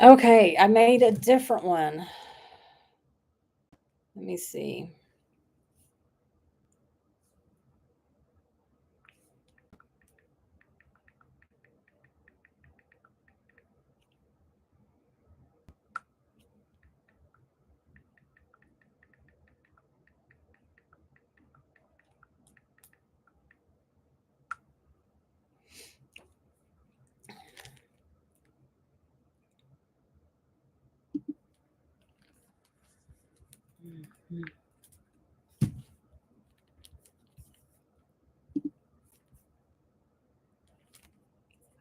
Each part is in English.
Okay, I made a different one. Let me see.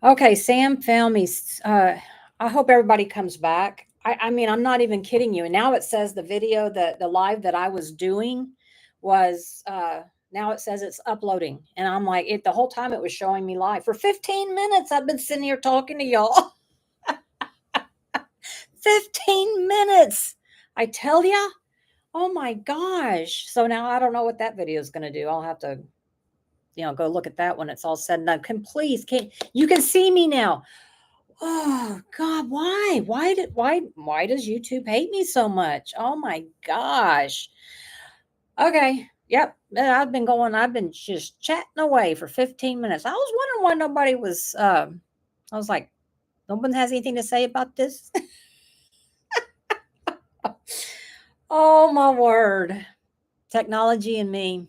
Okay, Sam found me. I hope everybody comes back. I mean, I'm not even kidding you. And now it says the video, the live that I was doing was now it says it's uploading. And I'm like, it the whole time it was showing me live. For 15 minutes, I've been sitting here talking to y'all. 15 minutes. I tell ya. Oh my gosh. So now I don't know what that video is going to do. I'll have to, go look at that when it's all said and done. Can you can see me now. Oh God, why? Why does YouTube hate me so much? Oh my gosh. Okay. Yep. I've been just chatting away for 15 minutes. I was wondering why nobody was I was like, no one has anything to say about this. Oh my word. Technology and me.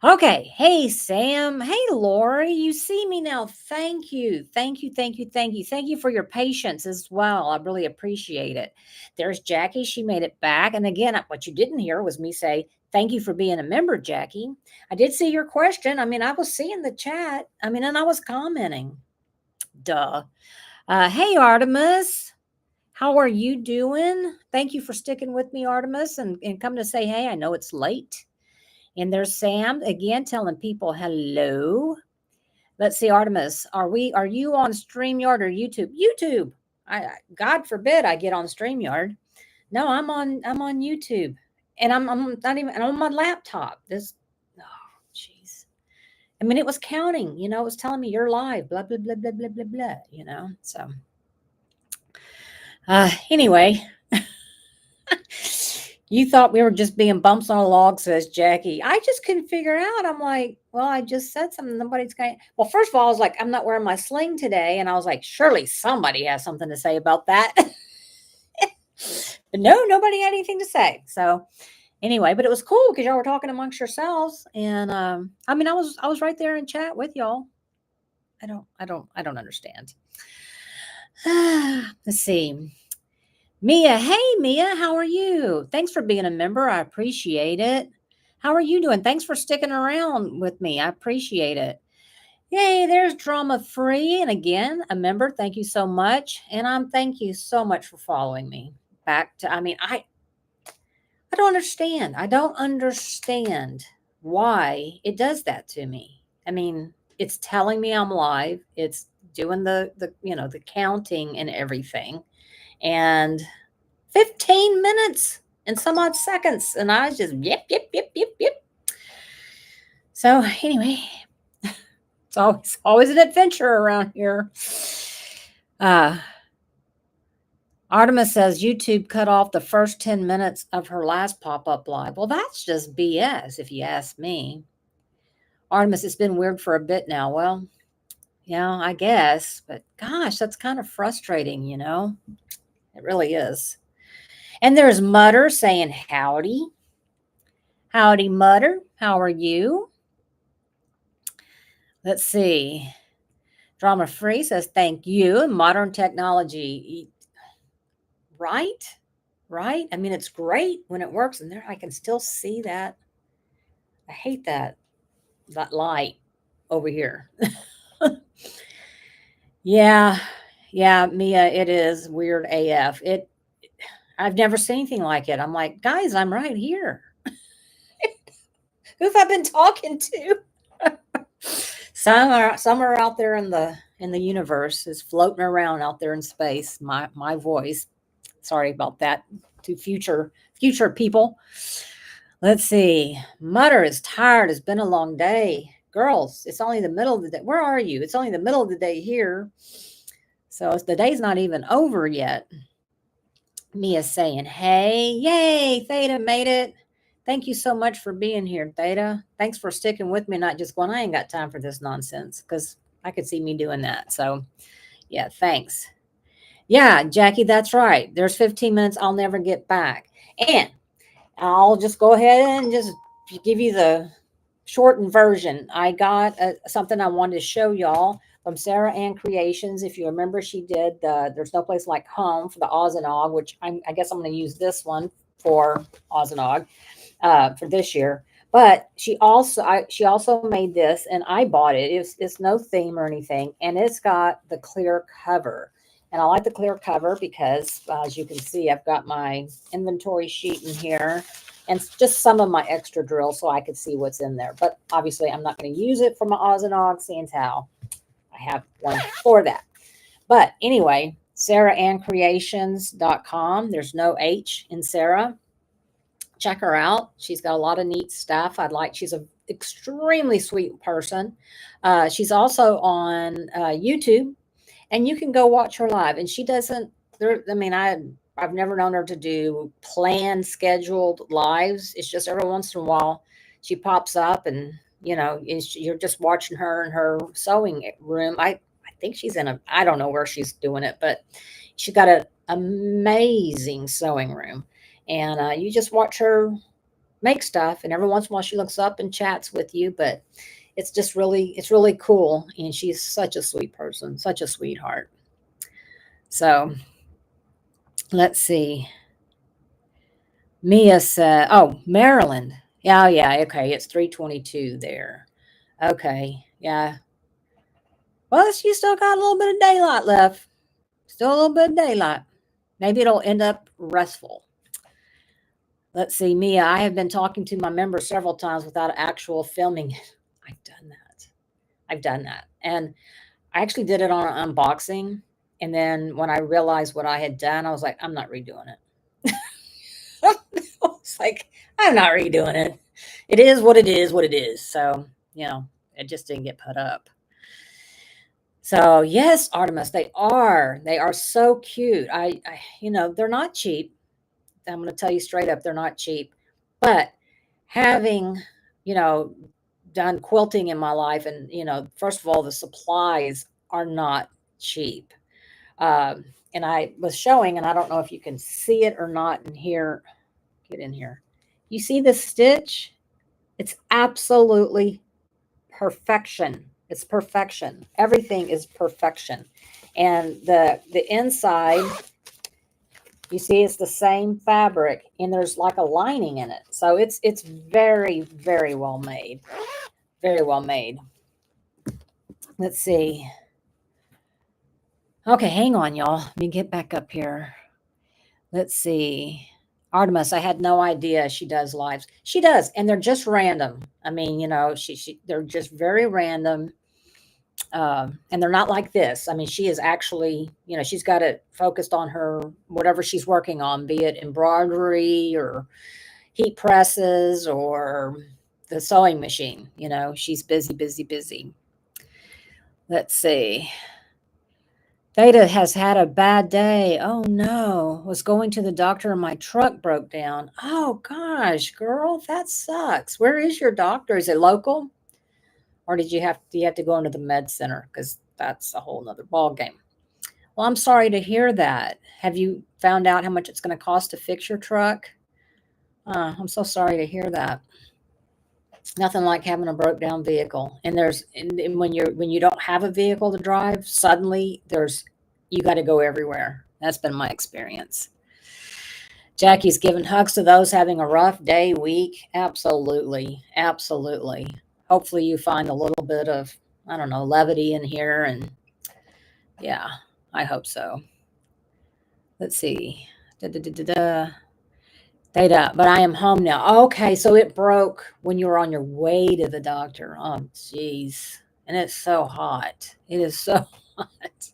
Okay. Hey, Sam. Hey, Lori. You see me now. Thank you. Thank you. Thank you. Thank you. Thank you for your patience as well. I really appreciate it. There's Jackie. She made it back. And again, what you didn't hear was me say, thank you for being a member, Jackie. I did see your question. I mean, I was seeing the chat. I mean, and I was commenting. Duh. Hey, Artemis. How are you doing? Thank you for sticking with me, Artemis, and come to say, hey, I know it's late. And there's Sam again telling people hello. Let's see, Artemis, are you on StreamYard or YouTube? YouTube. God forbid I get on StreamYard. No, I'm on YouTube. And I'm not even I'm on my laptop. This oh jeez. I mean it was counting, it was telling me you're live, blah blah blah blah blah blah blah. So anyway, you thought we were just being bumps on a log, says Jackie. I just couldn't figure out. I'm like, well, I just said something. Nobody's going. Well, first of all, I was like, I'm not wearing my sling today, and I was like, surely somebody has something to say about that. But no, nobody had anything to say. So anyway, but it was cool because y'all were talking amongst yourselves, and I mean, I was right there in chat with y'all. I don't understand. Let's see. Mia, hey Mia, how are you? Thanks for being a member. I appreciate it. How are you doing? Thanks for sticking around with me. I appreciate it. Yay, there's drama free. And again, a member. Thank you so much. And thank you so much for following me. Back to I don't understand. I don't understand why it does that to me. I mean, it's telling me I'm live. It's doing the counting and everything. And 15 minutes and some odd seconds. And I was just yep, yep, yep, yep, yep. So anyway, it's always an adventure around here. Artemis says YouTube cut off the first 10 minutes of her last pop-up live. Well, that's just BS if you ask me. Artemis, it's been weird for a bit now. Well, yeah, I guess. But gosh, that's kind of frustrating, It really is. And there's Mutter saying howdy. Howdy, Mutter. How are you? Let's see. Drama Free says thank you. Modern technology. Right? Right? I mean, it's great when it works. And there I can still see that. I hate that light over here. Yeah. Yeah, Mia, it is weird AF. I've never seen anything like it. I'm like, guys, I'm right here. Who have I been talking to? Somewhere out there in the universe is floating around out there in space. My voice. Sorry about that to future people. Let's see. Mutter is tired. It's been a long day. Girls, it's only the middle of the day. Where are you? It's only the middle of the day here. So the day's not even over yet. Mia's saying, hey, yay, Theta made it. Thank you so much for being here, Theta. Thanks for sticking with me, not just going, I ain't got time for this nonsense, because I could see me doing that. So, yeah, thanks. Yeah, Jackie, that's right. There's 15 minutes I'll never get back. And I'll just go ahead and just give you the shortened version. I got something I wanted to show y'all from Sarah Ann Creations. If you remember, she did the There's No Place Like Home for the Oz and Og, which I guess I'm going to use this one for Oz and Og for this year. But she also made this, and I bought it. It's no theme or anything, and it's got the clear cover. And I like the clear cover because, as you can see, I've got my inventory sheet in here and just some of my extra drills so I could see what's in there. But obviously, I'm not going to use it for my Oz and Og, seeing how I have one for that. But anyway, SarahAnnCreations.com. There's no H in Sarah. Check her out. She's got a lot of neat stuff. She's an extremely sweet person. She's also on YouTube, and you can go watch her live. And she doesn't, I've never known her to do planned, scheduled lives. It's just every once in a while she pops up, and you're just watching her in her sewing room. I think she's I don't know where she's doing it, but she's got an amazing sewing room. And you just watch her make stuff, and every once in a while she looks up and chats with you. But it's really cool, and she's such a sweet person, such a sweetheart. So let's see. Mia said, "Oh, Maryland. Yeah, yeah, okay. It's 3:22 there. Okay, yeah. Well, you still got a little bit of daylight left. Still a little bit of daylight. Maybe it'll end up restful." Let's see, Mia, I have been talking to my members several times without actual filming it. I've done that. And I actually did it on an unboxing. And then when I realized what I had done, I was like, I'm not redoing it. It's like, I'm not redoing it. It is what it is, what it is. So, it just didn't get put up. So yes, Artemis, they are so cute. They're not cheap. I'm going to tell you straight up, they're not cheap. But having, done quilting in my life, and, first of all, the supplies are not cheap. And I was showing, and I don't know if you can see it or not in here. Get in here. You see this stitch? It's absolutely perfection. It's perfection. Everything is perfection. And the inside, you see, it's the same fabric, and there's like a lining in it. So it's very, very well made. Very well made. Let's see. Okay, hang on, y'all. Let me get back up here. Let's see. Artemis, I had no idea she does lives. She does, and they're just random. I mean, they're just very random. And they're not like this. I mean, she is actually, she's got it focused on her, whatever she's working on, be it embroidery or heat presses or the sewing machine. She's busy, busy, busy. Let's see. Theta has had a bad day. Oh no, was going to the doctor and my truck broke down. Oh gosh, girl, that sucks. Where is your doctor? Is it local? Or do you have to go into the med center? Because that's a whole nother ball game. Well, I'm sorry to hear that. Have you found out how much it's going to cost to fix your truck? I'm so sorry to hear that. Nothing like having a broke down vehicle. And when you don't have a vehicle to drive, suddenly you got to go everywhere. That's been my experience. Jackie's giving hugs to those having a rough day, week. Absolutely. Absolutely. Hopefully you find a little bit of, I don't know, levity in here. And yeah, I hope so. Let's see. Theta, but I am home now. Okay, so it broke when you were on your way to the doctor. Oh, geez. And it's so hot. It is so hot.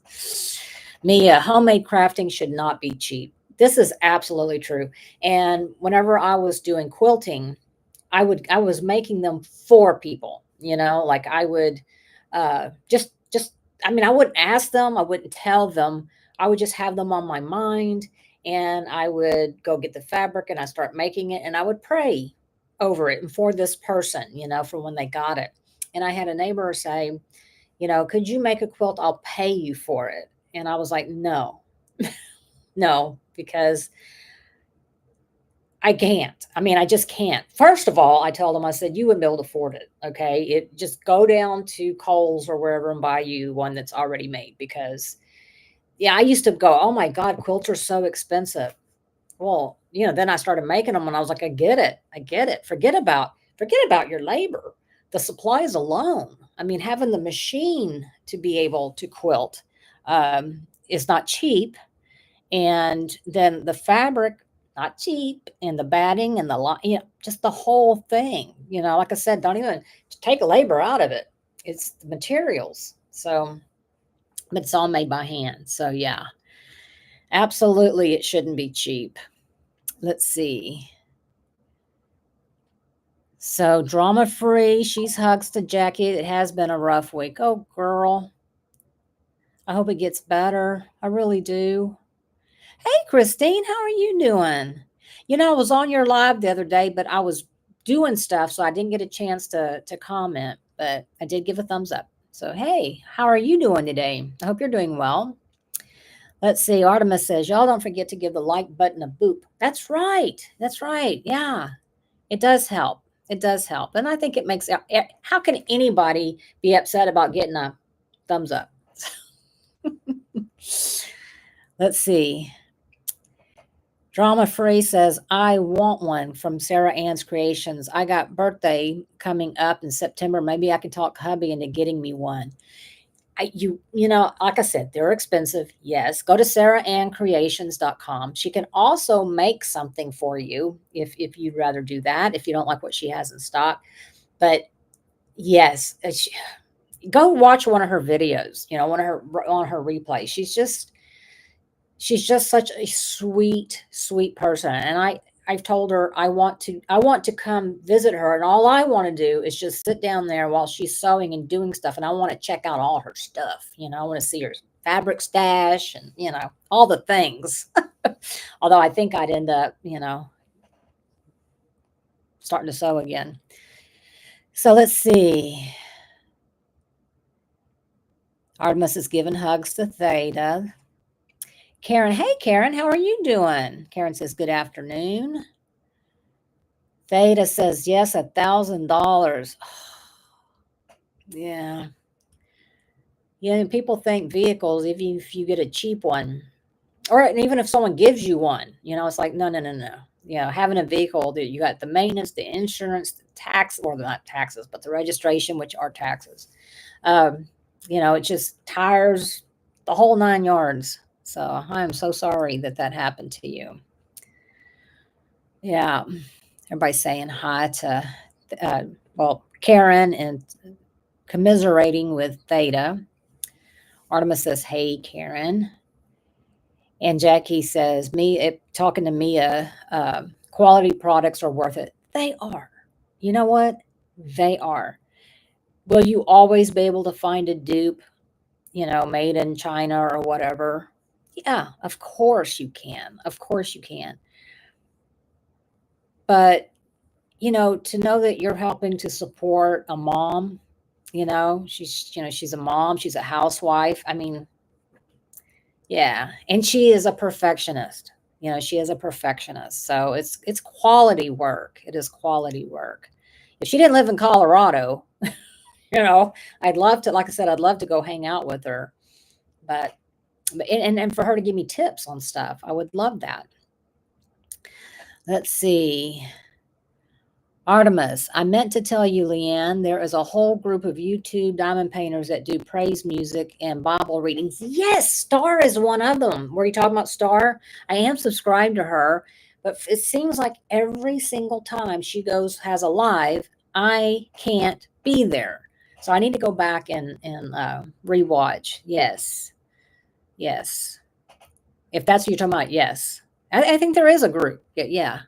Mia, homemade crafting should not be cheap. This is absolutely true. And whenever I was doing quilting, I was making them for people, like I would just I mean, I wouldn't ask them, I wouldn't tell them. I would just have them on my mind, and I would go get the fabric and I start making it, and I would pray over it and for this person, for when they got it. And I had a neighbor say, could you make a quilt? I'll pay you for it. And I was like, no, no, because I can't. I mean, I just can't. First of all, I told him, I said, you wouldn't be able to afford it. Okay. Just go down to Kohl's or wherever and buy you one that's already made, because yeah, I used to go, oh my God, quilts are so expensive. Well, then I started making them and I was like, I get it. I get it. Forget about your labor. The supplies alone. I mean, having the machine to be able to quilt is not cheap. And then the fabric, not cheap, and the batting and just the whole thing. Like I said, don't even take labor out of it. It's the materials. So, but it's all made by hand. So yeah, absolutely, it shouldn't be cheap. Let's see. So drama free. She's hugs to Jackie. It has been a rough week. Oh, girl. I hope it gets better. I really do. Hey, Christine, how are you doing? I was on your live the other day, but I was doing stuff, so I didn't get a chance to comment, but I did give a thumbs up. So, hey, how are you doing today? I hope you're doing well. Let's see. Artemis says, y'all don't forget to give the like button a boop. That's right. That's right. Yeah, it does help. It does help. And I think it makes, how can anybody be upset about getting a thumbs up? Let's see. Drama Free says, I want one from Sarah Ann's Creations. I got birthday coming up in September. Maybe I can talk hubby into getting me one. Like I said, they're expensive. Yes. Go to SarahAnnCreations.com. She can also make something for you if you'd rather do that, if you don't like what she has in stock. But yes, go watch one of her videos, one of her replays. She's just such a sweet, sweet person. And I've told her I want to come visit her, and all I want to do is just sit down there while she's sewing and doing stuff, and I want to check out all her stuff. I want to see her fabric stash and all the things. Although I think I'd end up starting to sew again. So let's see. Artemis is giving hugs to Theta. Karen, hey Karen, how are you doing? Karen says, good afternoon. Theta says, yes, $1,000. Yeah. Yeah, and people think vehicles, even if you get a cheap one, or even if someone gives you one, it's like, no, no, no, no. Having a vehicle, that you got the maintenance, the insurance, the tax, or not taxes, but the registration, which are taxes. It just tires, the whole 9 yards. So I am so sorry that happened to you. Yeah. Everybody's saying hi to, Karen, and commiserating with Theta. Artemis says, hey, Karen. And Jackie says, talking to Mia, quality products are worth it. They are. You know what? They are. Will you always be able to find a dupe, made in China or whatever? Yeah, of course you can. Of course you can. But, to know that you're helping to support a mom, she's a mom, she's a housewife. I mean, yeah, and she is a perfectionist. She is a perfectionist. So it's quality work. It is quality work. If she didn't live in Colorado, I'd love to, like I said, I'd love to go hang out with her. But and for her to give me tips on stuff, I would love that. Let's see. Artemis, I meant to tell you, Leanne, there is a whole group of YouTube diamond painters that do praise music and Bible readings. Yes, Star is one of them. Were you talking about Star? I am subscribed to her, but it seems like every single time she has a live, I can't be there. So I need to go back and rewatch. Yes. Yes. If that's what you're talking about, yes. I think there is a group. Yeah.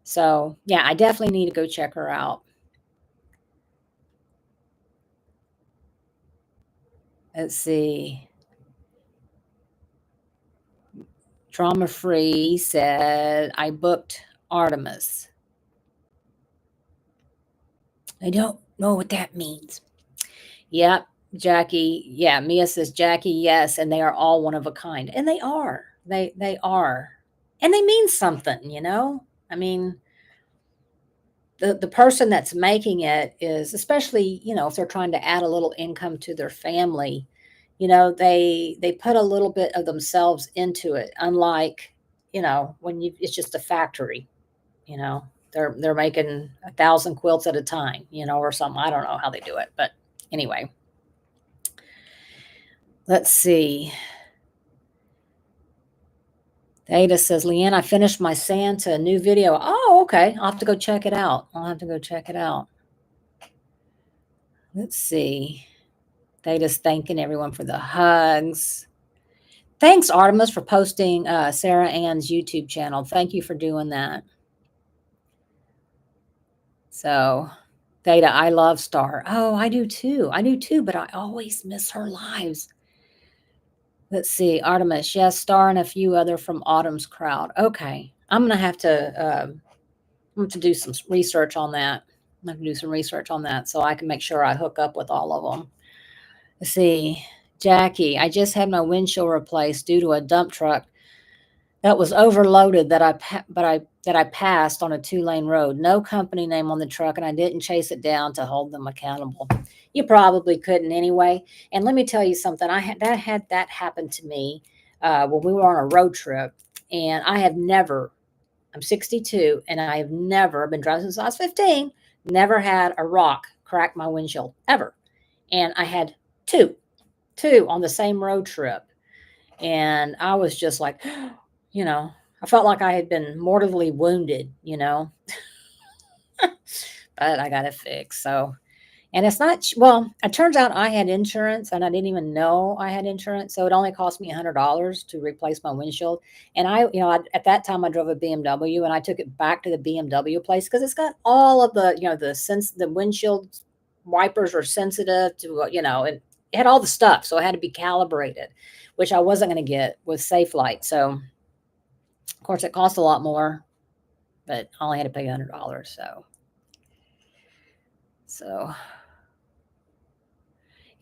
So, yeah, I definitely need to go check her out. Let's see. Trauma Free said, I booked Artemis. I don't know what that means. Yep, Jackie. Yeah, Mia says, Jackie, yes, and they are all one of a kind. And they are. They are. And they mean something, you know? I mean, the person that's making it is, especially, you know, if they're trying to add a little income to their family, you know, they put a little bit of themselves into it, unlike, you know, when you it's just a factory, you know. They're making 1,000 quilts at a time, you know, or something. I don't know how they do it, but anyway. Let's see. Ada says, Leanne, I finished my Santa new video. Oh, okay. I'll have to go check it out. I'll have to go check it out. Let's see. Ada's thanking everyone for the hugs. Thanks, Artemis, for posting Sarah Ann's YouTube channel. Thank you for doing that. So, Data, I love Star. Oh, I do too. I do too, but I always miss her lives. Let's see, Artemis, yes, Star and a few other from Autumn's crowd. Okay, I'm gonna have to do some research on that. I'm gonna do some research on that so I can make sure I hook up with all of them. Let's see, Jackie, I just had my windshield replaced due to a dump truck that was overloaded that I passed on a 2-lane road. No company name on the truck, and I didn't chase it down to hold them accountable. You probably couldn't anyway. And let me tell you something. Had that happen to me when we were on a road trip, and I have never. I'm 62, and I have never been driving since I was 15. Never had a rock crack my windshield ever, and I had two on the same road trip, and I was just like. You know, I felt like I had been mortally wounded, you know, but I got it fixed. So, and it's not, well, it turns out I had insurance and I didn't even know I had insurance. So it only cost me $100 to replace my windshield. And at that time I drove a BMW and I took it back to the BMW place because it's got all of the, the windshield wipers are sensitive to, and it had all the stuff. So it had to be calibrated, which I wasn't going to get with Safe Light. So, of course, it cost a lot more, but I only had to pay $100. So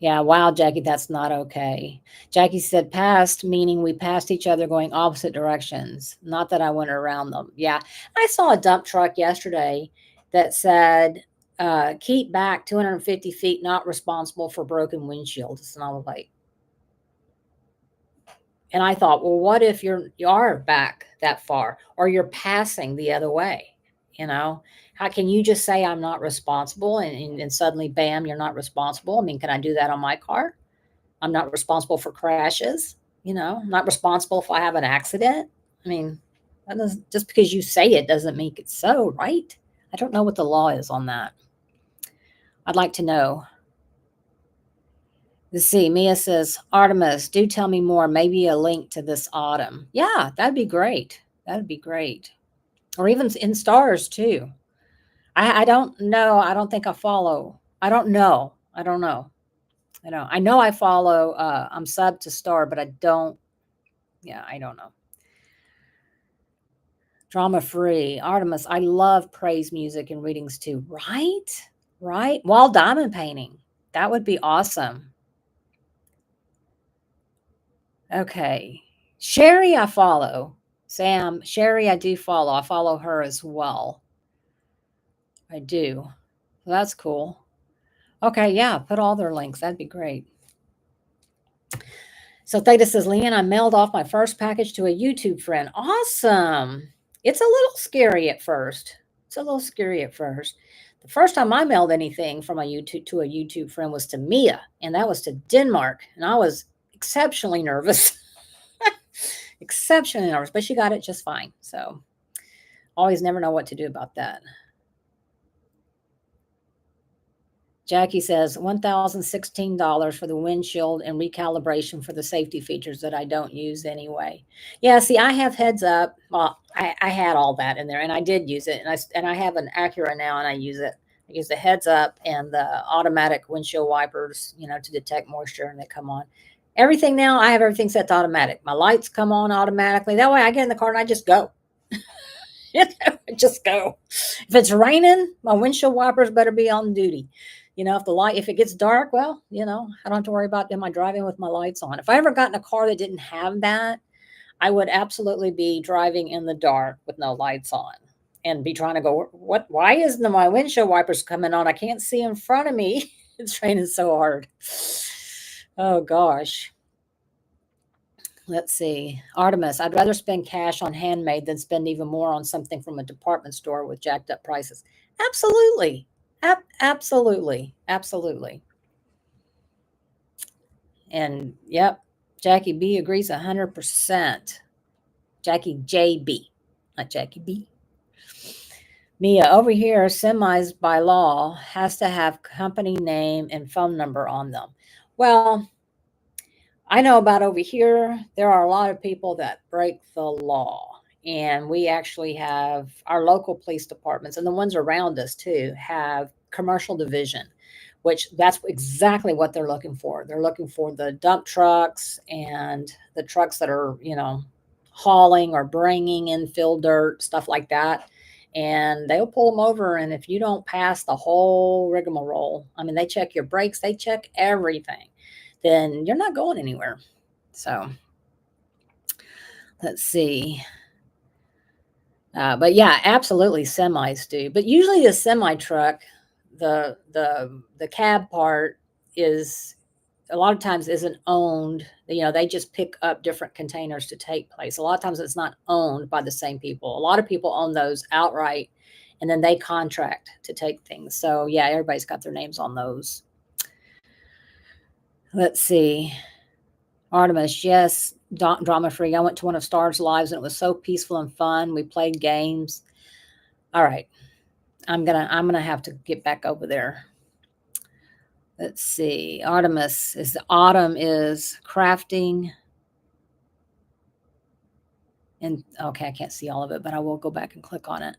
yeah, wow, Jackie, that's not okay. Jackie said passed, meaning we passed each other going opposite directions. Not that I went around them. Yeah, I saw a dump truck yesterday that said, keep back 250 feet, not responsible for broken windshields. And I was like, and I thought, well, what if you are back that far or you're passing the other way? You know, how can you just say I'm not responsible and suddenly, bam, you're not responsible? I mean, can I do that on my car? I'm not responsible for crashes. I'm not responsible if I have an accident. I mean, just because you say it doesn't make it so, right? I don't know what the law is on that. I'd like to know. Let's see. Mia says, Artemis, do tell me more. Maybe a link to this autumn. Yeah, that'd be great. That'd be great. Or even in stars too. I don't know. I don't think I follow. I don't know. I don't know. I know I follow. I'm sub to Star, but I don't. Yeah, I don't know. Drama free. Artemis, I love praise music and readings too. Right? Right? Wall diamond painting. That would be awesome. Okay. Sherry, I follow. Sam, Sherry, I do follow. I follow her as well. I do. So that's cool. Okay, yeah, put all their links. That'd be great. So Theta says, Leanne, I mailed off my first package to a YouTube friend. Awesome. It's a little scary at first. The first time I mailed anything from a YouTube friend was to Mia, and that was to Denmark. And I was exceptionally nervous. Exceptionally nervous, but she got it just fine. So always never know what to do about that. Jackie says $1,016 for the windshield and recalibration for the safety features that I don't use anyway. Yeah, see, I have heads up. Well, I had all that in there, and I did use it, and I have an Acura now, and I use it. use the heads up and the automatic windshield wipers, to detect moisture, and they come on. Everything now, I have everything set to automatic. My lights come on automatically. That way I get in the car and I just go. Just go. If it's raining, my windshield wipers better be on duty. If it gets dark, well, I don't have to worry about, am I driving with my lights on? If I ever got in a car that didn't have that, I would absolutely be driving in the dark with no lights on and be trying to go, why isn't my windshield wipers coming on? I can't see in front of me. It's raining so hard. Oh gosh. Let's see. Artemis, I'd rather spend cash on handmade than spend even more on something from a department store with jacked up prices. Absolutely. Absolutely. Absolutely. And yep, Jackie B agrees 100%. Jackie JB, not Jackie B. Mia, over here, semis by law has to have company name and phone number on them. Well, I know about over here, there are a lot of people that break the law. And we actually have our local police departments, and the ones around us too, have commercial division, which that's exactly what they're looking for. They're looking for the dump trucks and the trucks that are, hauling or bringing in fill dirt, stuff like that. And they'll pull them over. And if you don't pass the whole rigmarole, I mean, they check your brakes, they check everything, then you're not going anywhere. So let's see. But yeah, absolutely semis do. But usually the semi truck, the cab part is a lot of times isn't owned. They just pick up different containers to take place. A lot of times it's not owned by the same people. A lot of people own those outright, and then they contract to take things. So yeah, everybody's got their names on those. Let's see. Artemis, yes, drama free. I went to one of Star's lives and it was so peaceful and fun. We played games. All right. I'm gonna have to get back over there. Let's see. Artemis is autumn is crafting. And okay, I can't see all of it, but I will go back and click on it.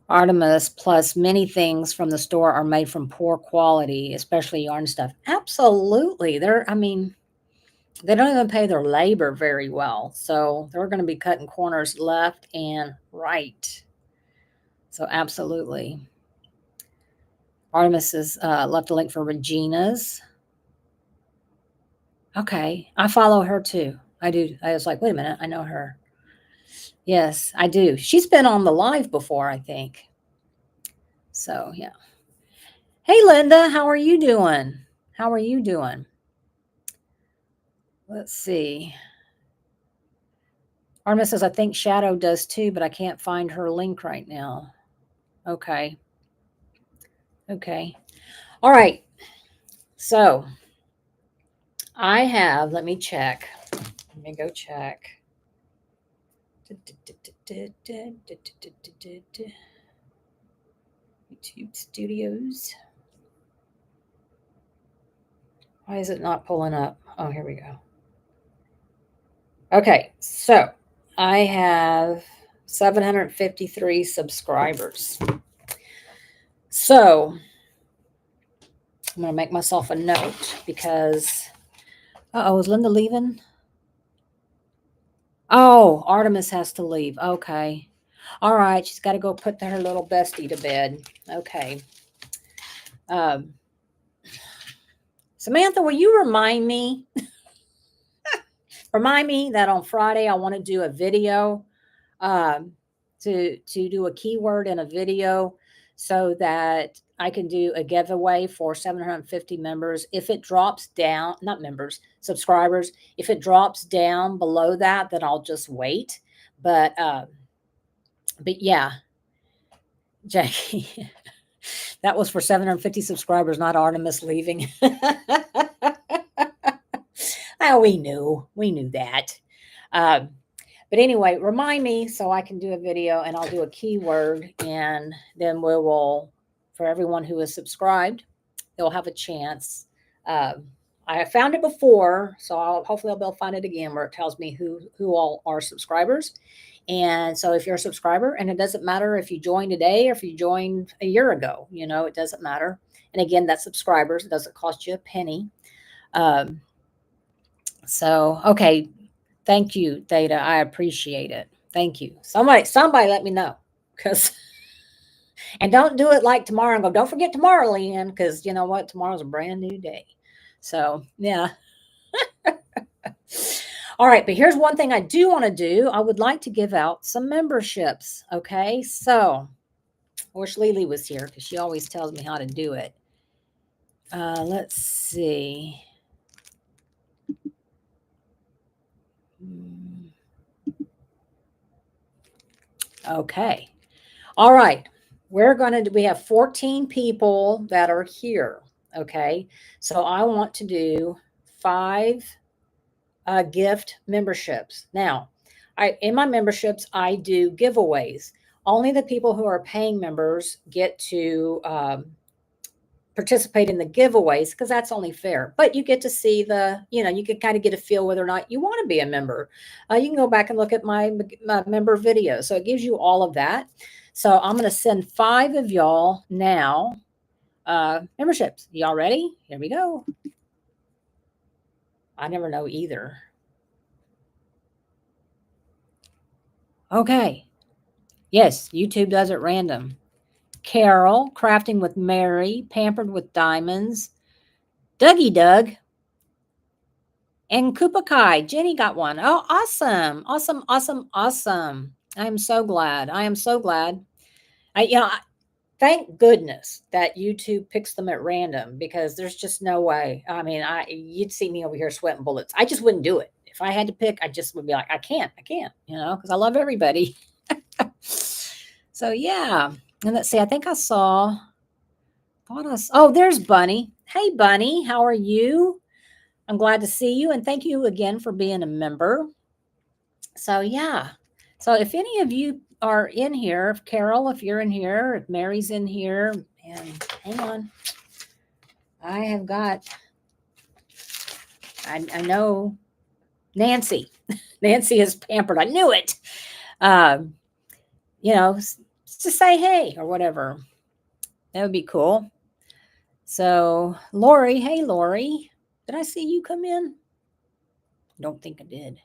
Artemis plus many things from the store are made from poor quality, especially yarn stuff. Absolutely. They don't even pay their labor very well. So they're going to be cutting corners left and right. So absolutely. Artemis has left a link for Regina's. Okay. I follow her too. I do. I was like, wait a minute. I know her. Yes, I do. She's been on the live before, I think. So, yeah. Hey, Linda, how are you doing? How are you doing? Let's see. Artemis says, I think Shadow does too, but I can't find her link right now. Okay. Okay. All right. So I have, let me check. Let me go check. YouTube Studios. Why is it not pulling up? Oh, here we go. Okay, so I have 753 subscribers. So I'm going to make myself a note because, is Linda leaving? Oh, Artemis has to leave. Okay. All right, she's got to go put her little bestie to bed. Okay. Samantha, will you remind me? Remind me that on Friday I want to do a video, to do a keyword in a video so that I can do a giveaway for 750 members. If it drops down, not members, subscribers, if it drops down below that, then I'll just wait. But yeah, Jackie, that was for 750 subscribers, not Artemis leaving. Oh, we knew that. But anyway, remind me so I can do a video and I'll do a keyword, and then we will, for everyone who is subscribed, they'll have a chance I found it before, so hopefully I'll be able to find it again where it tells me who all are subscribers. And so if you're a subscriber, and it doesn't matter if you joined today or if you joined a year ago, it doesn't matter. And again, that's subscribers. It doesn't cost you a penny. Um, so okay, thank you, Theta. I appreciate it. Thank you. Somebody let me know. Because and don't do it like tomorrow and go, don't forget tomorrow, Leanne, because you know what? Tomorrow's a brand new day. So yeah. All right, but here's one thing I do want to do. I would like to give out some memberships. Okay, so I wish Lily was here because she always tells me how to do it. Let's see. Okay. All right. We have 14 people that are here. Okay. So I want to do 5 gift memberships. Now, in my memberships, I do giveaways. Only the people who are paying members get to participate in the giveaways because that's only fair. But you get to see you can kind of get a feel whether or not you want to be a member. You can go back and look at my member video. So it gives you all of that. So I'm going to send 5 of y'all now memberships. Y'all ready? Here we go. I never know either. Okay. Yes, YouTube does it random. Carol, Crafting with Mary, Pampered with Diamonds, Dougie Doug, and Koopa Kai. Jenny got one. Oh, awesome. Awesome, awesome, awesome. I am so glad. I am so glad. Thank goodness that YouTube picks them at random because there's just no way. I mean, you'd see me over here sweating bullets. I just wouldn't do it. If I had to pick, I just would be like, I can't, because I love everybody. So yeah. And let's see, I think I saw, there's Bunny. Hey, Bunny, how are you? I'm glad to see you. And thank you again for being a member. So yeah. So if any of you are in here, if Carol, if you're in here, if Mary's in here, and hang on. I know Nancy. Nancy is pampered. I knew it. Just say hey or whatever. That would be cool. So Lori, hey Lori. Did I see you come in? Don't think I did.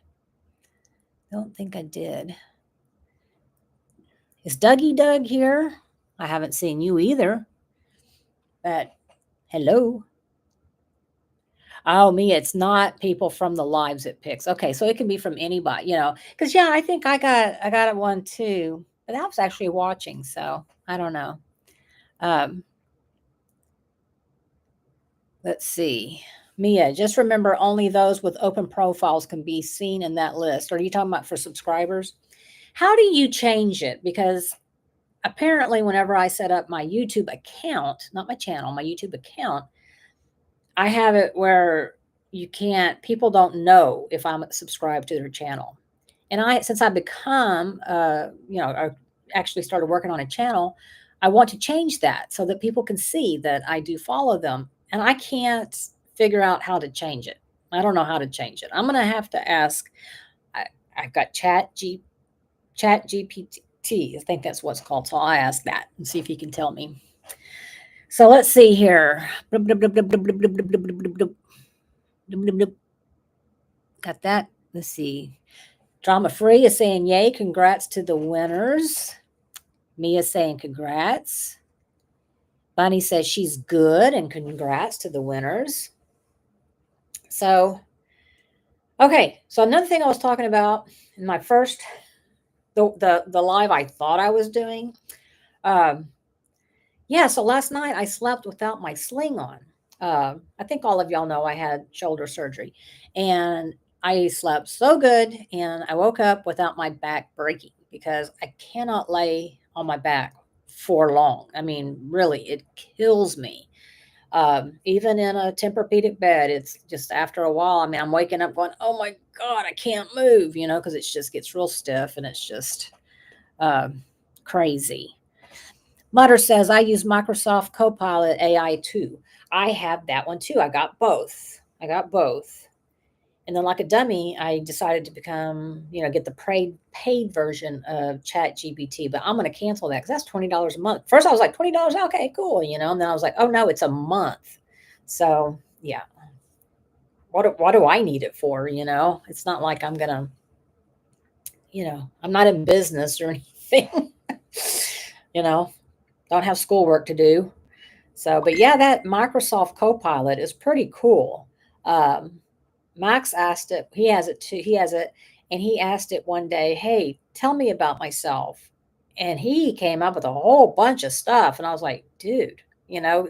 Is Dougie Doug here? I haven't seen you either. But hello. Oh, me, it's not people from the lives it picks. Okay, so it can be from anybody, because I think I got one too, but I was actually watching, so I don't know. Let's see. Mia, just remember only those with open profiles can be seen in that list. Are you talking about for subscribers? How do you change it? Because apparently whenever I set up my YouTube account, not my channel, my YouTube account, I have it where people don't know if I'm subscribed to their channel. And since I've become, I actually started working on a channel, I want to change that so that people can see that I do follow them. And I can't figure out how to change it. I don't know how to change it. I'm going to have to ask. I've got Chat GPT. I think that's what's called. So I'll ask that and see if he can tell me. So let's see here. Got that. Let's see. Drama Free is saying yay. Congrats to the winners. Mia's saying congrats. Bunny says she's good and congrats to the winners. So, okay. So another thing I was talking about in my first, the live I thought I was doing. So last night I slept without my sling on. I think all of y'all know I had shoulder surgery and I slept so good and I woke up without my back breaking because I cannot lay on my back for long. I mean, really, it kills me. Even in a Tempur-Pedic bed, it's just after a while, I mean, I'm waking up going, oh my God, I can't move, because it just gets real stiff and it's just crazy. Mutter says, I use Microsoft Copilot AI too. I have that one too. I got both. I got both. And then, like a dummy, I decided to become, get the paid version of Chat GPT. But I'm going to cancel that because that's $20 a month. First, I was like, $20, okay, cool, And then I was like, oh no, it's a month. So yeah, what do I need it for? It's not like I'm gonna, I'm not in business or anything. you know, don't have schoolwork to do. So, but yeah, that Microsoft Copilot is pretty cool. Um, Max asked it, he has it too, he has it, and he asked it one day, hey, tell me about myself. And he came up with a whole bunch of stuff. And I was like, dude,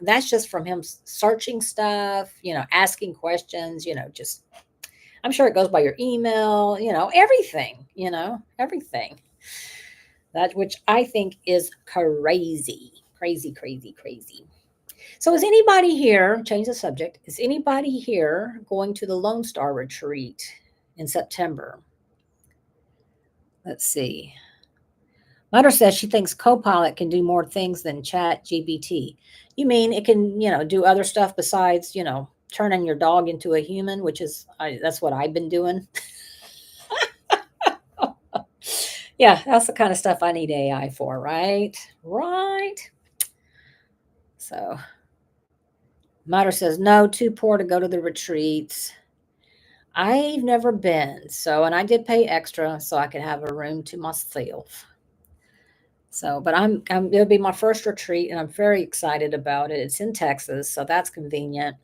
that's just from him searching stuff, asking questions, just, I'm sure it goes by your email, everything, everything. That which I think is crazy, crazy, crazy, crazy. So is anybody here, change the subject, is anybody here going to the Lone Star retreat in September? Let's see. Mutter says she thinks Copilot can do more things than Chat GBT. You mean it can, do other stuff besides, turning your dog into a human, which is, that's what I've been doing. Yeah, that's the kind of stuff I need AI for, right? Right. So Mutter says, no, too poor to go to the retreats. I've never been, and I did pay extra so I could have a room to myself. So, but it'll be my first retreat, and I'm very excited about it. It's in Texas, so that's convenient.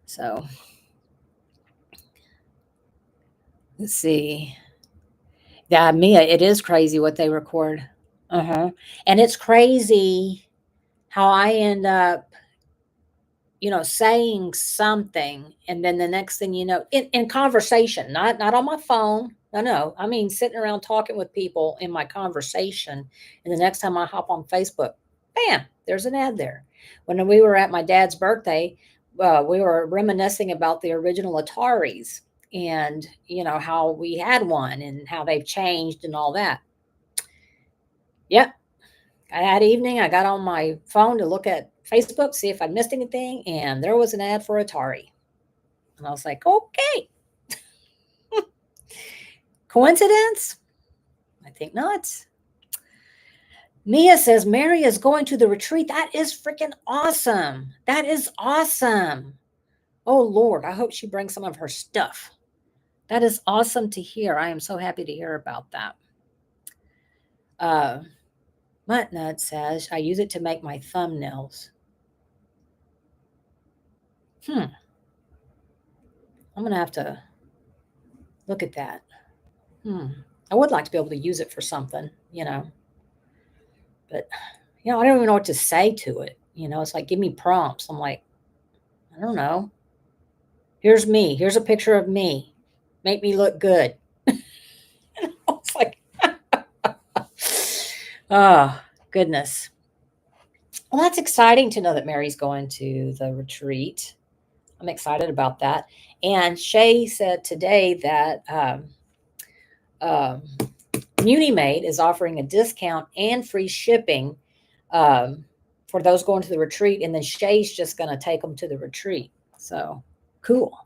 So, let's see. Yeah, Mia, it is crazy what they record. And it's crazy how I end up, saying something, and then the next thing you know, in conversation, not on my phone. No. I mean, sitting around talking with people in my conversation, and the next time I hop on Facebook, bam, there's an ad there. When we were at my dad's birthday, we were reminiscing about the original Ataris, and how we had one and how they've changed and all that. Yep. That evening, I got on my phone to look at Facebook, see if I missed anything, and there was an ad for Atari. And I was like, okay. Coincidence? I think not. Mia says Mary is going to the retreat. That is freaking awesome. That is awesome. Oh, Lord, I hope she brings some of her stuff. That is awesome to hear. I am so happy to hear about that. Muttnut says, I use it to make my thumbnails. I'm going to have to look at that. I would like to be able to use it for something, but, I don't even know what to say to it. It's like, give me prompts. I'm like, I don't know. Here's me. Here's a picture of me. Make me look good. It's like, oh, goodness. Well, that's exciting to know that Mary's going to the retreat. I'm excited about that. And Shay said today that MuniMaid is offering a discount and free shipping for those going to the retreat. And then Shay's just going to take them to the retreat. So cool.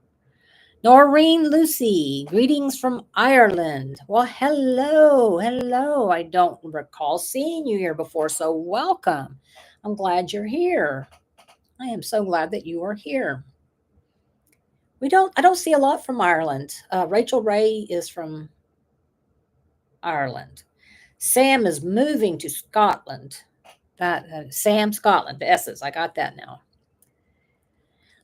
Noreen Lucy, greetings from Ireland. Well, hello. I don't recall seeing you here before, so welcome. I'm glad you're here. I am so glad that you are here. I don't see a lot from Ireland. Rachel Ray is from Ireland. Sam is moving to Scotland. Sam, Scotland, the S's. I got that now.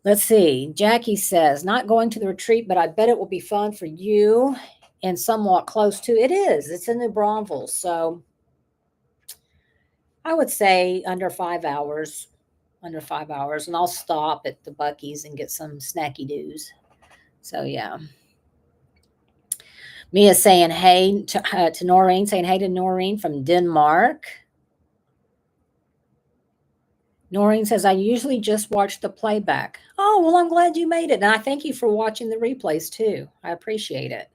Let's see. Jackie says, not going to the retreat, but I bet it will be fun for you and somewhat close to. It is. It's in New Braunfels. So I would say under 5 hours. And I'll stop at the Buc-ee's and get some snacky doos. So, yeah. Mia saying hey to Noreen, saying hey to Noreen from Denmark. Noreen says, I usually just watch the playback. Oh, well, I'm glad you made it. And I thank you for watching the replays too. I appreciate it.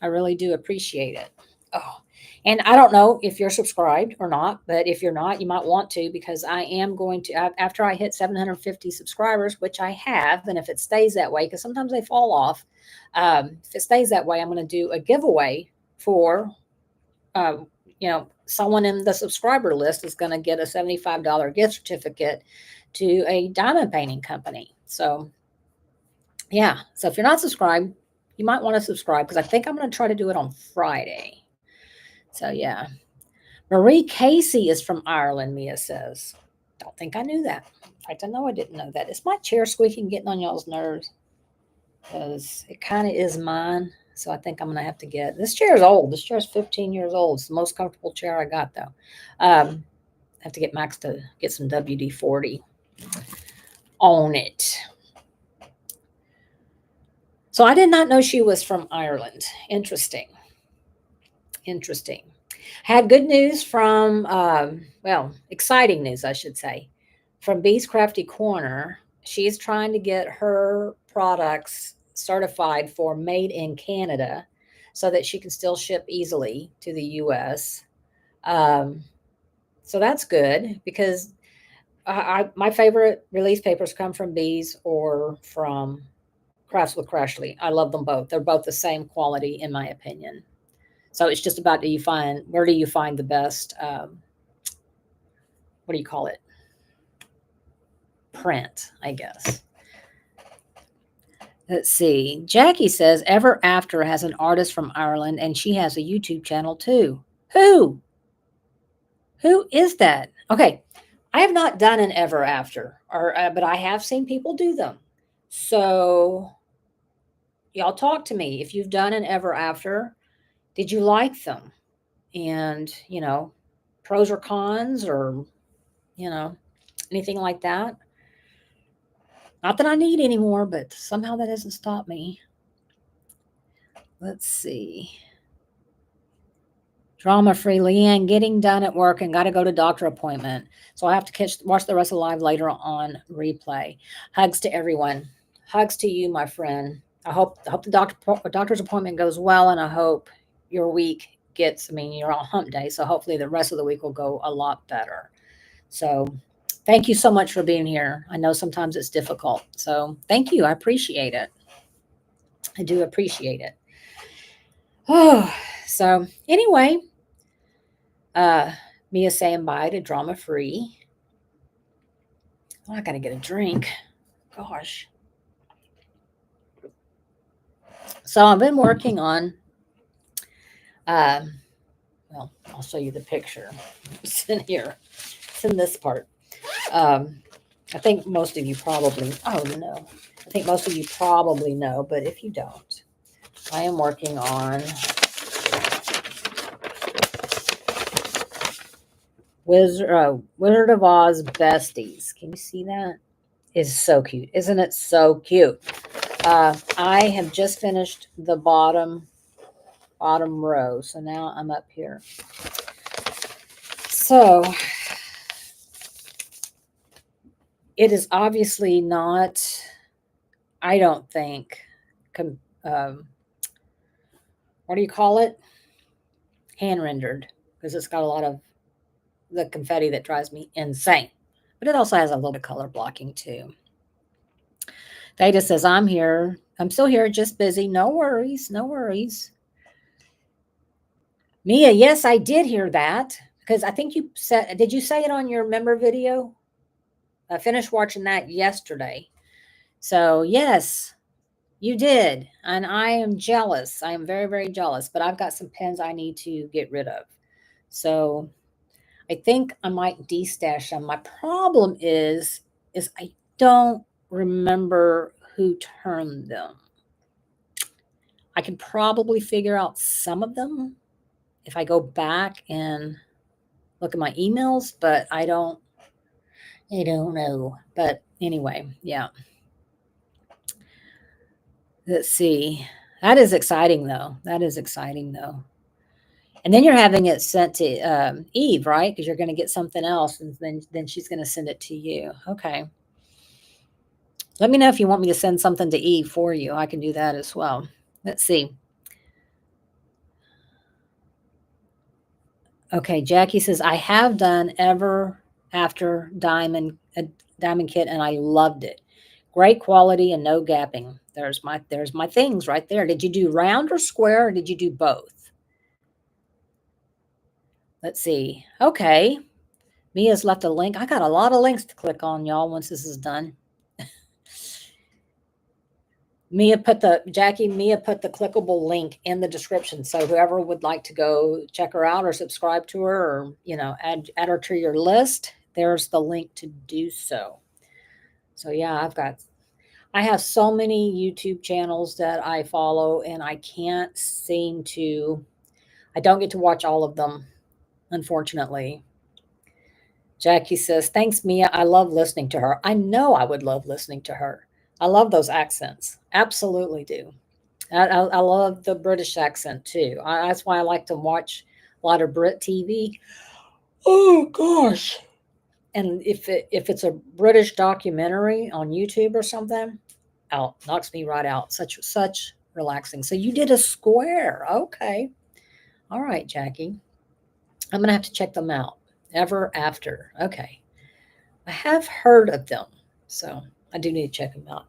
I really do appreciate it. Oh, And I don't know if you're subscribed or not, but if you're not, you might want to, because I am going to, after I hit 750 subscribers, which I have, and if it stays that way, because sometimes they fall off, if it stays that way, I'm going to do a giveaway for, uh, someone in the subscriber list is going to get a $75 gift certificate to a diamond painting company. So, yeah. So if you're not subscribed, you might want to subscribe, because I think I'm going to try to do it on Friday. So, yeah. Marie Casey is from Ireland, Mia says. Don't think I knew that. In fact, I know I didn't know that. Is my chair squeaking, getting on y'all's nerves? Because it kind of is mine. So I think I'm going to have to get, this chair is old. This chair is 15 years old. It's the most comfortable chair I got, though. I have to get Max to get some WD-40 on it. So I did not know she was from Ireland. Interesting. Had good news from, exciting news, I should say, from Bee's Crafty Corner. She's trying to get her products certified for made in Canada so that she can still ship easily to the US. So that's good, because my favorite release papers come from Bees or from Crafts with Crashly. I love them both. They're both the same quality, in my opinion. So it's just about, where do you find the best, what do you call it? Print, I guess. Let's see. Jackie says Ever After has an artist from Ireland, and she has a YouTube channel too. Who? Who is that? Okay. I have not done an Ever After, but I have seen people do them. So y'all talk to me. If you've done an Ever After, did you like them? And, pros or cons, or, anything like that. Not that I need anymore, but somehow that doesn't stop me. Let's see. Drama-free Leanne, getting done at work and got to go to doctor appointment. So I have to watch the rest of the live later on replay. Hugs to everyone. Hugs to you, my friend. I hope the doctor's appointment goes well, and I hope your week you're on hump day, so hopefully the rest of the week will go a lot better. So thank you so much for being here. I know sometimes it's difficult. So thank you. I appreciate it. I do appreciate it. Oh, so anyway, Mia saying bye to Drama Free. Oh, I got to get a drink. Gosh. So I've been working on, I'll show you the picture. It's in here. It's in this part. I think most of you probably, know, but if you don't, I am working on Wizard of Oz Besties. Can you see that? It's so cute. Isn't it so cute? I have just finished the bottom row. So now I'm up here. So it is obviously not, I don't think, what do you call it? Hand rendered, because it's got a lot of the confetti that drives me insane. But it also has a little bit of color blocking too. Theta says, I'm here. I'm still here, just busy. No worries. No worries. Mia, yes, I did hear that, because I think you said, did you say it on your member video? I finished watching that yesterday. So yes, you did. And I am jealous. I am very, very jealous, but I've got some pens I need to get rid of. So I think I might destash them. My problem is I don't remember who turned them. I can probably figure out some of them if I go back and look at my emails, but I don't know. But anyway, yeah. Let's see. That is exciting, though. And then you're having it sent to Eve, right? Because you're going to get something else, and then she's going to send it to you. Okay. Let me know if you want me to send something to Eve for you. I can do that as well. Let's see. Okay, Jackie says, I have done ever after diamond kit and I loved it. Great quality and no gapping. There's my things right there. Did you do round or square or did you do both? Let's see. Okay. Mia's left a link. I got a lot of links to click on, y'all, once this is done. Mia put the clickable link in the description. So whoever would like to go check her out or subscribe to her or, add her to your list, there's the link to do so. So yeah, I have so many YouTube channels that I follow and I don't get to watch all of them, unfortunately. Jackie says, thanks, Mia. I love listening to her. I know I would love listening to her. I love those accents. Absolutely do. I love the British accent too. That's why I like to watch a lot of Brit TV. Oh gosh! And if it's a British documentary on YouTube or something, out knocks me right out. Such relaxing. So you did a square. Okay. All right, Jackie. I'm gonna have to check them out. Ever after. Okay. I have heard of them, so I do need to check them out.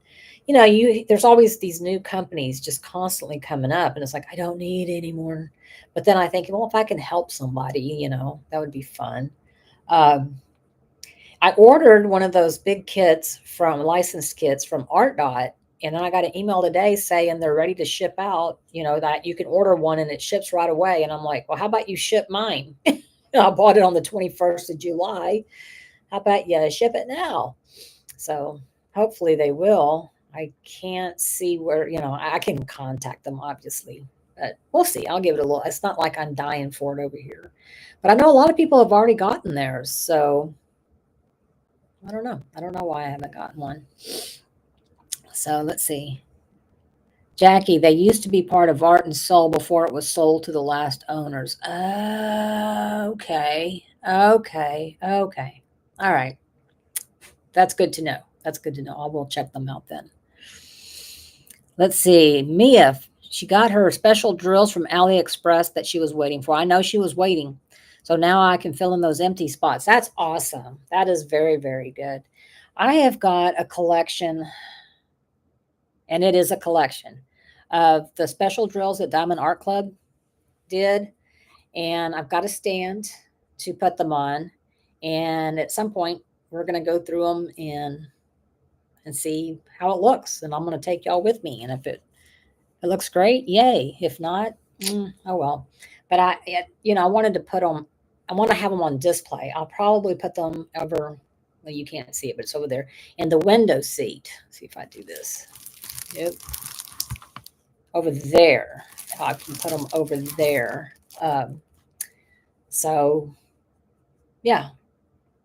There's always these new companies just constantly coming up, and it's like I don't need any more. But then I think, well, if I can help somebody, that would be fun. Um, I ordered one of those big kits from licensed kits from Art Dot, and then I got an email today saying they're ready to ship out. That you can order one and it ships right away. And I'm like, well, how about you ship mine? I bought it on the 21st of July. How about you ship it now? So hopefully they will. I can't see where, I can contact them obviously, but we'll see. I'll give it a little. It's not like I'm dying for it over here, but I know a lot of people have already gotten theirs. So I don't know. I don't know why I haven't gotten one. So let's see. Jackie, they used to be part of Art and Soul before it was sold to the last owners. Okay. Okay. Okay. All right. That's good to know. That's good to know. I will check them out then. Let's see. Mia, she got her special drills from AliExpress that she was waiting for. I know she was waiting. So now I can fill in those empty spots. That's awesome. That is very, very good. I have got a collection, and it is a collection of the special drills that Diamond Art Club did. And I've got a stand to put them on. And at some point, we're going to go through them and see how it looks. And I'm going to take y'all with me. And if it looks great, yay. If not, oh well. But I wanted to put them. I want to have them on display. I'll probably put them over. Well, you can't see it, but it's over there in the window seat. Let's see if I do this. Yep. Over there. I can put them over there. So, yeah,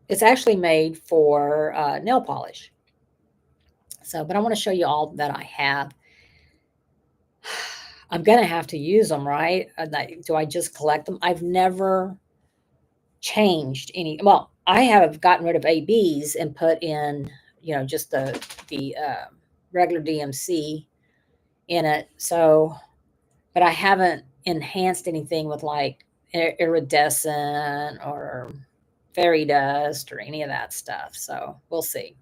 it's actually made for nail polish. So, but I want to show you all that I have. I'm going to have to use them, right? Do I just collect them? I've never changed any. Well, I have gotten rid of ABs and put in, just the regular DMC in it. So, but I haven't enhanced anything with like iridescent or fairy dust or any of that stuff. So we'll see.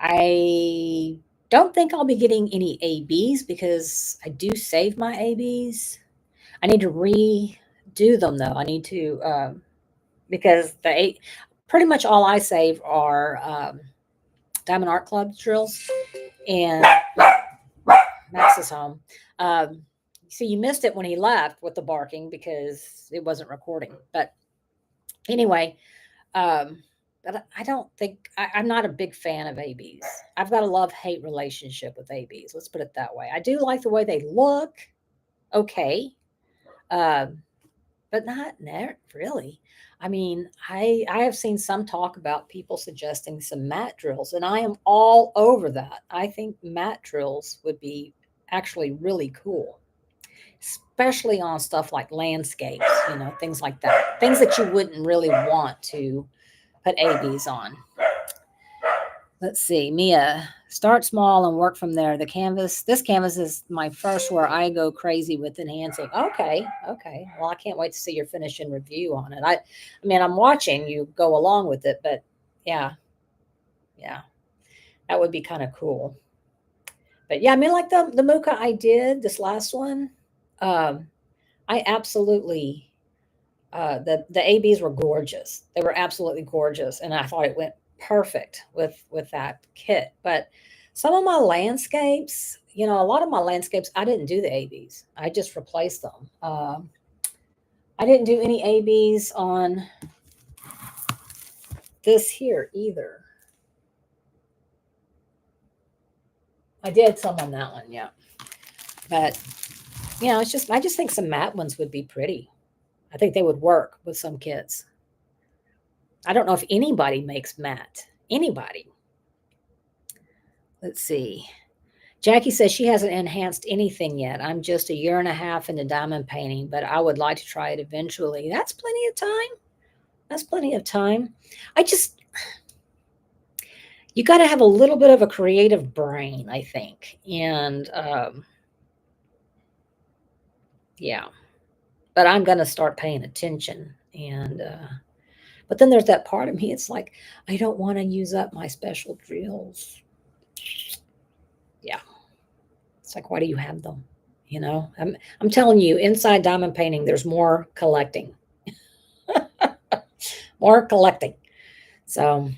I don't think I'll be getting any ABs because I do save my ABs. I need to redo them though. I need to because pretty much all I save are Diamond Art Club drills and Max is home. So you missed it when he left with the barking because it wasn't recording. But anyway, but I don't think I'm not a big fan of ABs. I've got a love-hate relationship with ABs. Let's put it that way. I do like the way they look, okay, but not really. I mean, I have seen some talk about people suggesting some matte drills, and I am all over that. I think matte drills would be actually really cool, especially on stuff like landscapes, things like that. Things that you wouldn't really want to put ABs on. Let's see, Mia, start small and work from there. This canvas is my first where I go crazy with enhancing. Okay, okay. Well, I can't wait to see your finish and review on it. I mean, I'm watching you go along with it, but yeah, yeah, that would be kind of cool. But yeah, I mean, like the Muka I did this last one, um, I absolutely the ABs were gorgeous. They were absolutely gorgeous, and I thought it went perfect with that kit. But some of my landscapes, a lot of my landscapes, I didn't do the ABs. I just replaced them. I didn't do any ABs on this here either. I did some on that one, yeah. But it's just I just think some matte ones would be pretty. I think they would work with some kits. I don't know if anybody makes matte. Anybody. Let's see. Jackie says she hasn't enhanced anything yet. I'm just a year and a half into diamond painting, but I would like to try it eventually. That's plenty of time. That's plenty of time. I just, you got to have a little bit of a creative brain, I think. And yeah, but I'm going to start paying attention. And, but then there's that part of me, it's like, I don't want to use up my special drills. Yeah. It's like, why do you have them? I'm telling you, inside diamond painting, there's more collecting, more collecting. So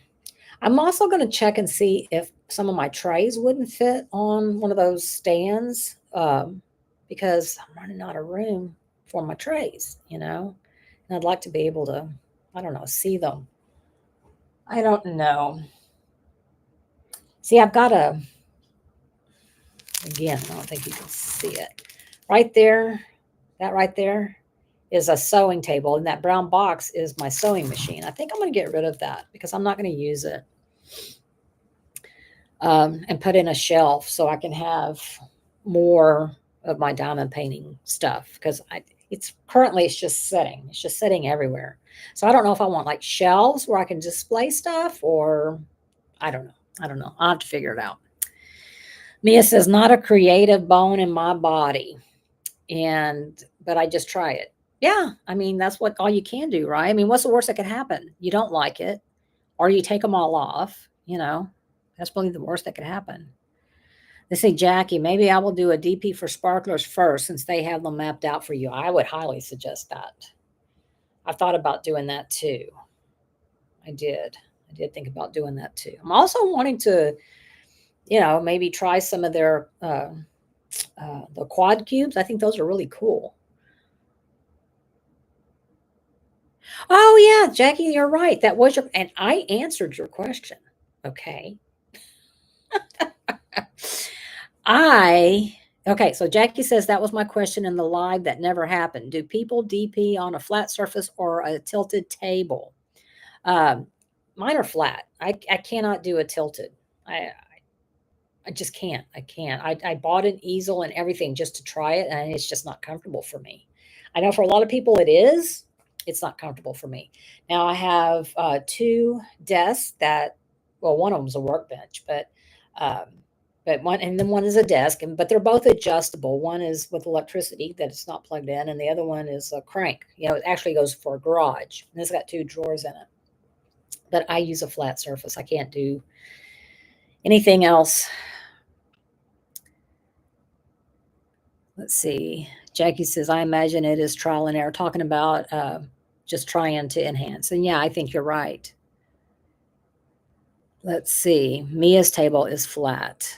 I'm also going to check and see if some of my trays wouldn't fit on one of those stands, because I'm running out of room for my trays, and I'd like to be able to, I don't know, see them. I don't know. See, I've got again, I don't think you can see it. Right there, that right there is a sewing table, and that brown box is my sewing machine. I think I'm going to get rid of that because I'm not going to use it, and put in a shelf so I can have more of my diamond painting stuff because it's just sitting. It's just sitting everywhere. So I don't know if I want like shelves where I can display stuff, or I don't know. I don't know. I'll have to figure it out. Mia says, not a creative bone in my body. But I just try it. Yeah. I mean, that's what all you can do, right? I mean, what's the worst that could happen? You don't like it, or you take them all off. That's probably the worst that could happen. They say, Jackie, maybe I will do a DP for sparklers first since they have them mapped out for you. I would highly suggest that. I thought about doing that too. I did. I did think about doing that too. I'm also wanting to, maybe try some of their the quad cubes. I think those are really cool. Oh yeah, Jackie, you're right. That was and I answered your question. Okay. I Okay, so Jackie says that was my question in the live that never happened. Do people DP on a flat surface or a tilted table? Um, Mine are flat. I cannot do a tilted. I just can't. I can't. I bought an easel and everything just to try it, and it's just not comfortable for me. I know for a lot of people it is. It's not comfortable for me. Now I have two desks that, well, one of them's a workbench, um, but one, and then one is a desk, but they're both adjustable. One is with electricity that it's not plugged in, and the other one is a crank. It actually goes for a garage, and it's got two drawers in it. But I use a flat surface. I can't do anything else. Let's see. Jackie says, I imagine it is trial and error, talking about just trying to enhance. And yeah, I think you're right. Let's see. Mia's table is flat.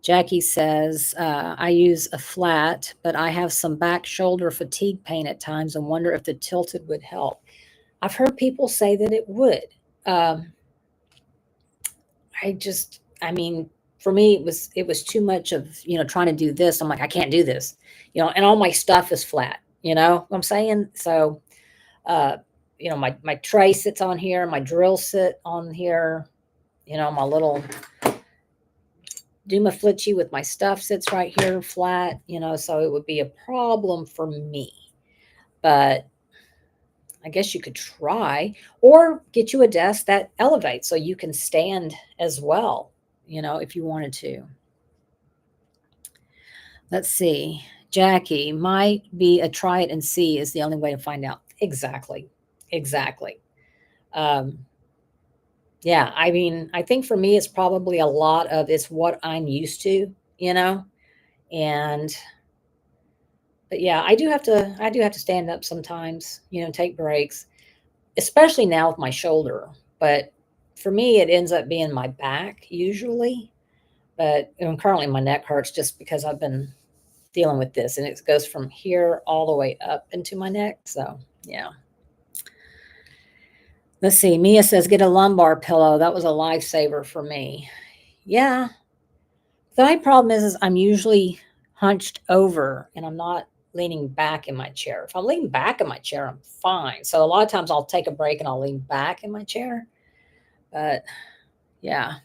Jackie says, I use a flat, but I have some back shoulder fatigue pain at times and wonder if the tilted would help. I've heard people say that it would. Um, I mean, for me, it was too much of, trying to do this. I'm like, I can't do this, and all my stuff is flat, what I'm saying? So, uh, my tray sits on here, my drills sit on here, my little Duma Flitchy with my stuff sits right here flat, so it would be a problem for me. But I guess you could try, or get you a desk that elevates so you can stand as well, if you wanted to. Let's see. Jackie, might be a try it and see is the only way to find out. Exactly. Exactly. Um, yeah, I mean, I think for me, it's probably a lot of it's what I'm used to, you know, and but yeah, I do have to stand up sometimes, take breaks, especially now with my shoulder. But for me, it ends up being my back usually. But currently, my neck hurts just because I've been dealing with this, and it goes from here all the way up into my neck. So yeah. Let's see. Mia says, get a lumbar pillow. That was a lifesaver for me. Yeah. The only problem is I'm usually hunched over and I'm not leaning back in my chair. If I'm leaning back in my chair, I'm fine. So a lot of times I'll take a break and I'll lean back in my chair. But yeah.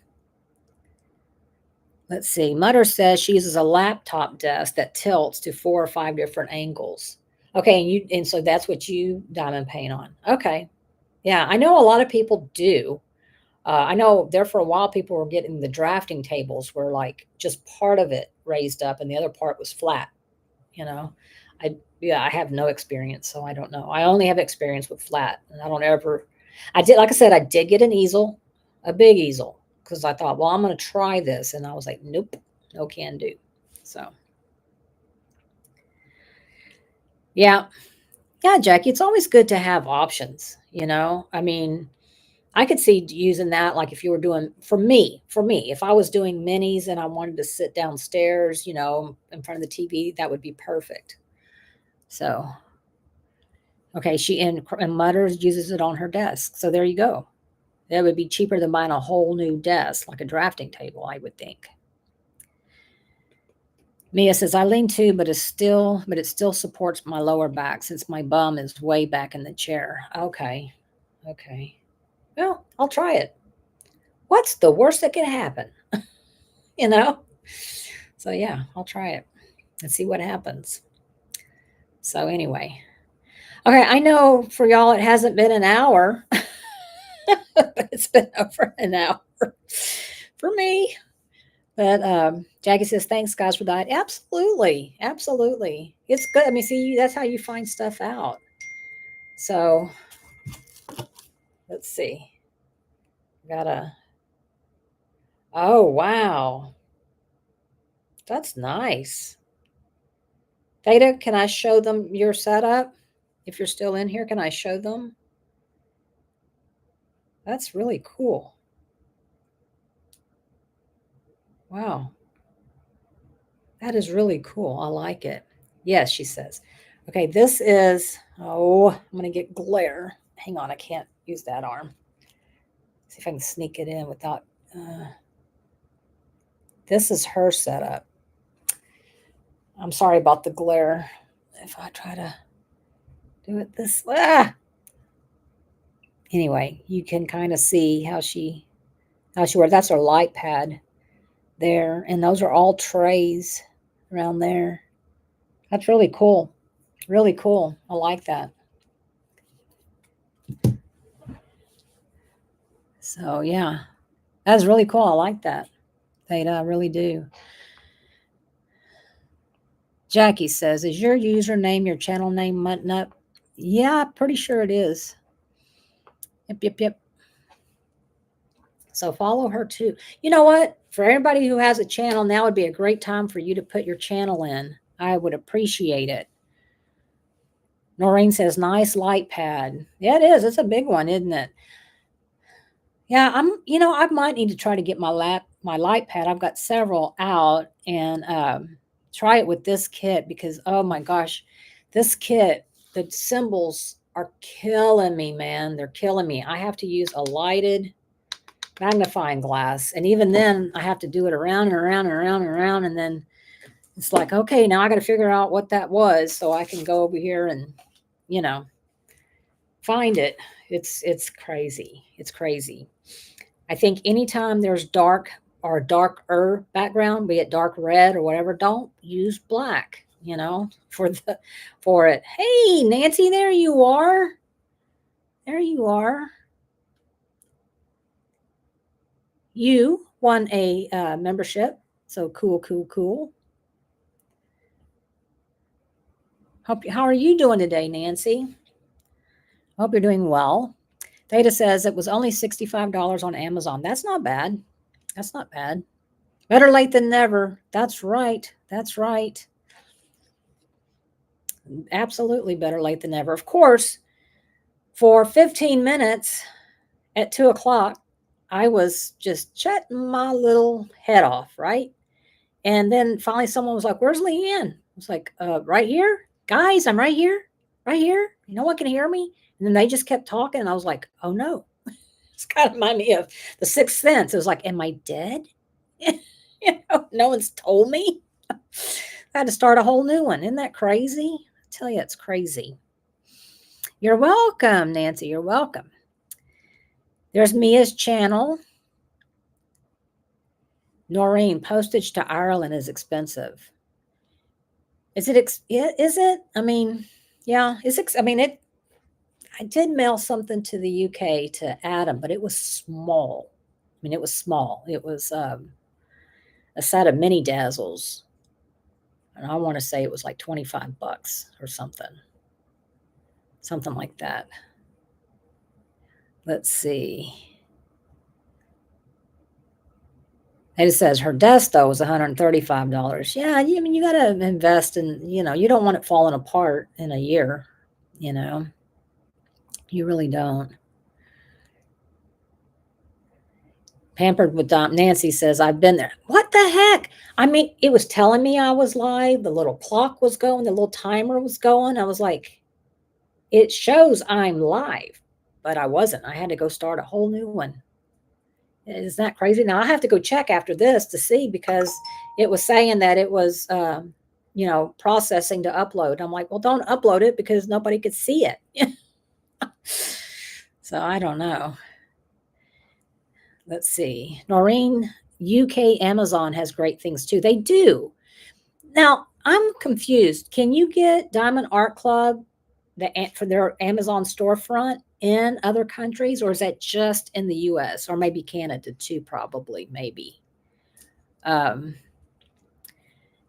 Let's see. Mutter says she uses a laptop desk that tilts to 4 or 5 different angles. Okay, and so that's what you diamond paint on. Okay. Yeah, I know a lot of people do. I know there for a while people were getting the drafting tables where like just part of it raised up and the other part was flat, you know. I Yeah, I have no experience, so I don't know. I only have experience with flat, and I don't ever I did like I said, I did get an easel, a big easel, because I thought, well, I'm gonna try this. And I was like, nope, no can do. So yeah. Yeah, Jackie, it's always good to have options. I mean, I could see using that, like, if you were doing for me, if I was doing minis and I wanted to sit downstairs, in front of the TV, that would be perfect. So, okay, and Mutters uses it on her desk. So there you go. That would be cheaper than buying a whole new desk, like a drafting table, I would think. Mia says, I lean too, but it still supports my lower back since my bum is way back in the chair. Okay. Okay. Well, I'll try it. What's the worst that can happen? You know? So yeah, I'll try it and see what happens. So anyway. Okay, I know for y'all it hasn't been an hour, but it's been over an hour for me. But Jackie says, thanks guys for that. Absolutely. Absolutely. It's good. I mean, see, that's how you find stuff out. So let's see. Gotta Oh wow. That's nice. Theta, can I show them your setup? If you're still in here, can I show them? That's really cool. Wow. That is really cool. I like it. Yes, she says. Okay, this is, I'm going to get glare. Hang on, I can't use that arm. See if I can sneak it in without, this is her setup. I'm sorry about the glare. If I try to do it this way. Anyway, you can kind of see how she works. That's her light pad there. And those are all trays around there. That's really cool. Really cool. I like that. So yeah, that's really cool. I like that. Theta, I really do. Jackie says, is your username your channel name, Mutton Up? Yeah, pretty sure it is. Yep, yep, yep. So follow her too. You know what? For everybody who has a channel, now would be a great time for you to put your channel in. I would appreciate it. Noreen says, nice light pad. Yeah, it is. It's a big one, isn't it? Yeah, I might need to try to get my light pad. I've got several out and try it with this kit because oh my gosh, this kit, the symbols are killing me, man. They're killing me. I have to use a lighted magnifying glass. And even then I have to do it around and around and around and around. And then it's like, okay, now I got to figure out what that was so I can go over here and, find it. It's crazy. It's crazy. I think anytime there's dark or darker background, be it dark red or whatever, don't use black, for it. Hey, Nancy, there you are. There you are. You won a membership. So cool, cool, cool. How are you doing today, Nancy? Hope you're doing well. Theta says it was only $65 on Amazon. That's not bad. That's not bad. Better late than never. That's right. That's right. Absolutely better late than never. Of course, for 15 minutes at 2 o'clock, I was just chatting my little head off, right? And then finally someone was like, "Where's Leanne?" I was like, right here. Guys, I'm right here. Right here. No one can hear me. And then they just kept talking. And I was like, oh no. It's kind of reminded me of the Sixth Sense. It was like, am I dead? No one's told me. I had to start a whole new one. Isn't that crazy? I tell you, it's crazy. You're welcome, Nancy. You're welcome. There's Mia's channel. Noreen, postage to Ireland is expensive. Is it? Is it? I mean, yeah. I mean, it. I did mail something to the UK to Adam, but it was small. I mean, it was small. It was a set of mini dazzles, and I want to say it was like $25 or something like that. Let's see. It says her desk though was $135. Yeah, I mean you got to invest in. You don't want it falling apart in a year. You know, you really don't. Pampered with Nancy says, I've been there. What the heck? I mean, it was telling me I was live. The little clock was going, the little timer was going. I was like, it shows I'm live, but I wasn't. I had to go start a whole new one. Is that crazy? Now I have to go check after this to see because it was saying that it was, processing to upload. I'm like, well, don't upload it because nobody could see it. So I don't know. Let's see. Noreen, UK Amazon has great things too. They do. Now, I'm confused. Can you get Diamond Art Club for their Amazon storefront in other countries, or is that just in the US or maybe Canada too? Probably, maybe.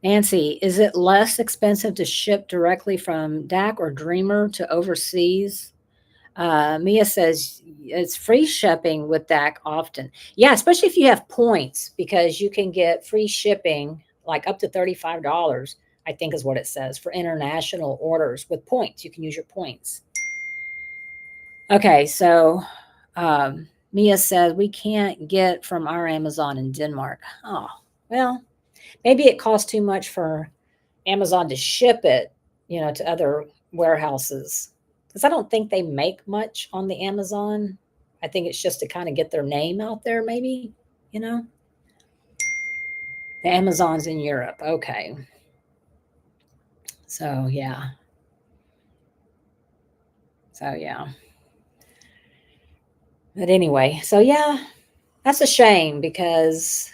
Nancy, is it less expensive to ship directly from DAC or Dreamer to overseas? Mia says it's free shipping with DAC often. Yeah, especially if you have points, because you can get free shipping like up to $35, I think is what it says, for international orders with points. You can use your points. Okay, so Mia says we can't get from our Amazon in Denmark. Oh, well, maybe it costs too much for Amazon to ship it, to other warehouses. Because I don't think they make much on the Amazon. I think it's just to kind of get their name out there, maybe, you know. The Amazon's in Europe. Okay. So, yeah. So, yeah. But anyway, so yeah, that's a shame because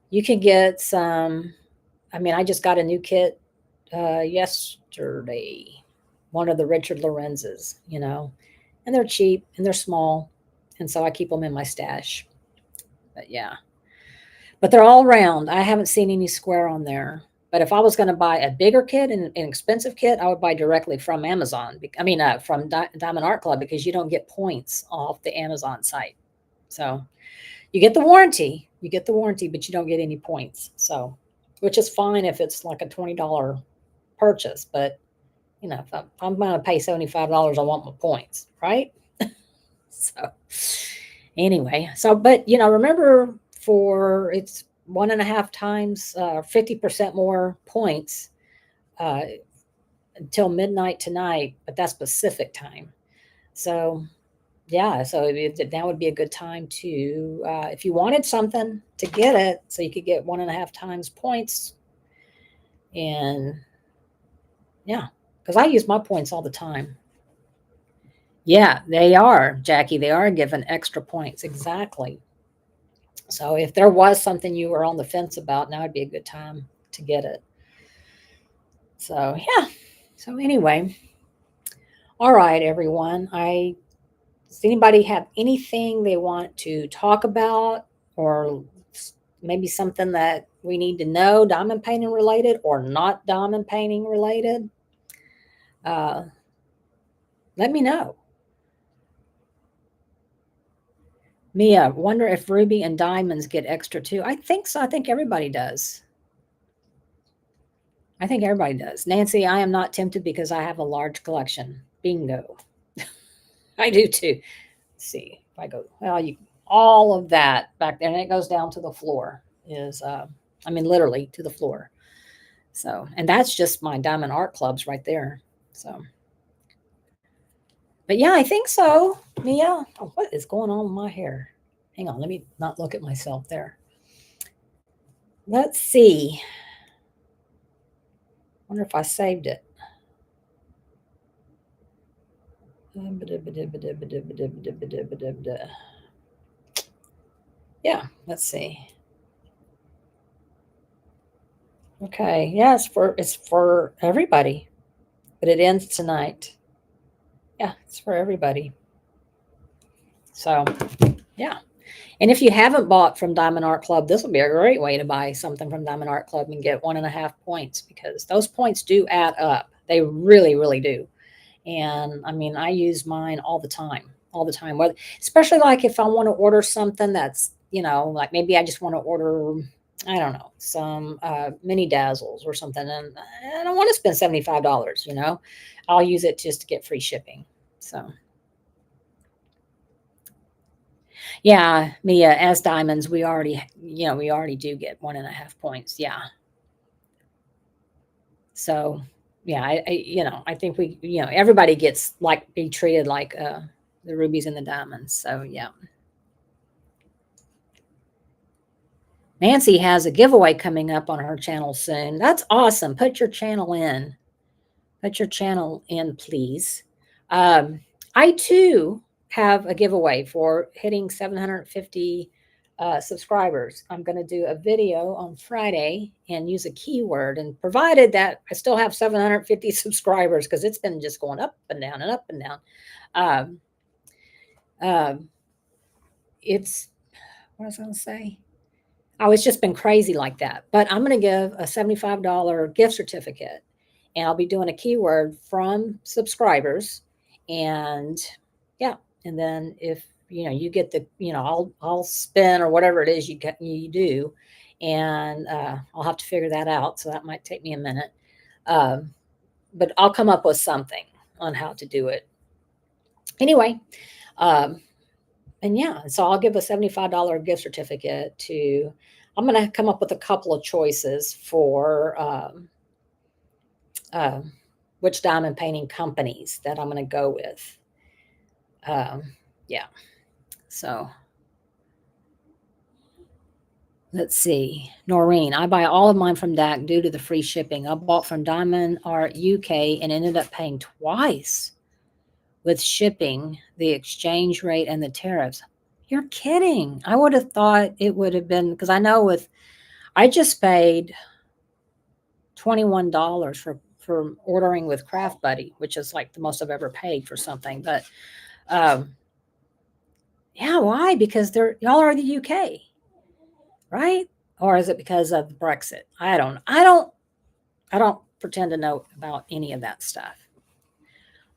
you can get some. I mean, I just got a new kit yesterday, one of the Richard Lorenz's, and they're cheap and they're small. And so I keep them in my stash. But yeah, but they're all round. I haven't seen any square on there. But if I was going to buy a bigger kit and an expensive kit, I would buy directly from Amazon. I mean, from Diamond Art Club, because you don't get points off the Amazon site. So you get the warranty, but you don't get any points. So, which is fine if it's like a $20 purchase. But, if I'm going to pay $75, I want my points, right? So, anyway, but, remember it's 1.5 times, 50% more points until midnight tonight, but that's Pacific time. So, yeah, so that would be a good time to, if you wanted something, to get it so you could get 1.5 times points. And yeah, because I use my points all the time. Yeah, they are, Jackie. They are given extra points. Exactly. So if there was something you were on the fence about, now would be a good time to get it. So, yeah. So anyway, all right, everyone. I Does anybody have anything they want to talk about, or maybe something that we need to know, diamond painting related or not diamond painting related? Uh, let me know. Mia, wonder if ruby and diamonds get extra too. I think so. I think everybody does. I think everybody does. Nancy, I am not tempted because I have a large collection. Bingo. I do too. Let's see if I go, well, you, all of that back there, and it goes down to the floor is, I mean, literally to the floor. So, and that's just my diamond art clubs right there. So, but yeah, I think so. Mia, oh, what is going on with my hair? Hang on, let me not look at myself there. Let's see. Wonder if I saved it. Yeah, let's see. Okay, yeah, it's for everybody, but it ends tonight. Yeah, it's for everybody. So, yeah. And if you haven't bought from Diamond Art Club, this will be a great way to buy something from Diamond Art Club and get 1.5 points, because those points do add up. They really, really do. And I mean, I use mine all the time, all the time. Whether, especially like if I want to order something that's, like maybe I just want to order, I don't know, some mini dazzles or something, and I don't want to spend $75. I'll use it just to get free shipping. So. Yeah, Mia, as diamonds, we already do get 1.5 points. Yeah. So, yeah, I think we, everybody gets like be treated like the rubies and the diamonds. So, yeah. Nancy has a giveaway coming up on her channel soon. That's awesome. Put your channel in. Put your channel in, please. I too have a giveaway for hitting 750 subscribers. I'm going to do a video on Friday and use a keyword, and provided that I still have 750 subscribers, because it's been just going up and down and up and down. It's, what was I going to say? Oh, it's just been crazy like that. But I'm going to give a $75 gift certificate, and I'll be doing a keyword from subscribers. And yeah, and then if you get the, I'll spin or whatever it is you do, and I'll have to figure that out. So that might take me a minute, but I'll come up with something on how to do it. Anyway, and yeah, so I'll give a $75 gift certificate to. I'm going to come up with a couple of choices for which diamond painting companies that I'm going to go with. Yeah. So let's see. Noreen, I buy all of mine from DAC due to the free shipping. I bought from Diamond Art UK and ended up paying twice with shipping, the exchange rate, and the tariffs. You're kidding. I would have thought it would have been, because I just paid $21 for ordering with Craft Buddy, which is like the most I've ever paid for something. But yeah, why? Because y'all are the UK, right? Or is it because of Brexit? I don't pretend to know about any of that stuff.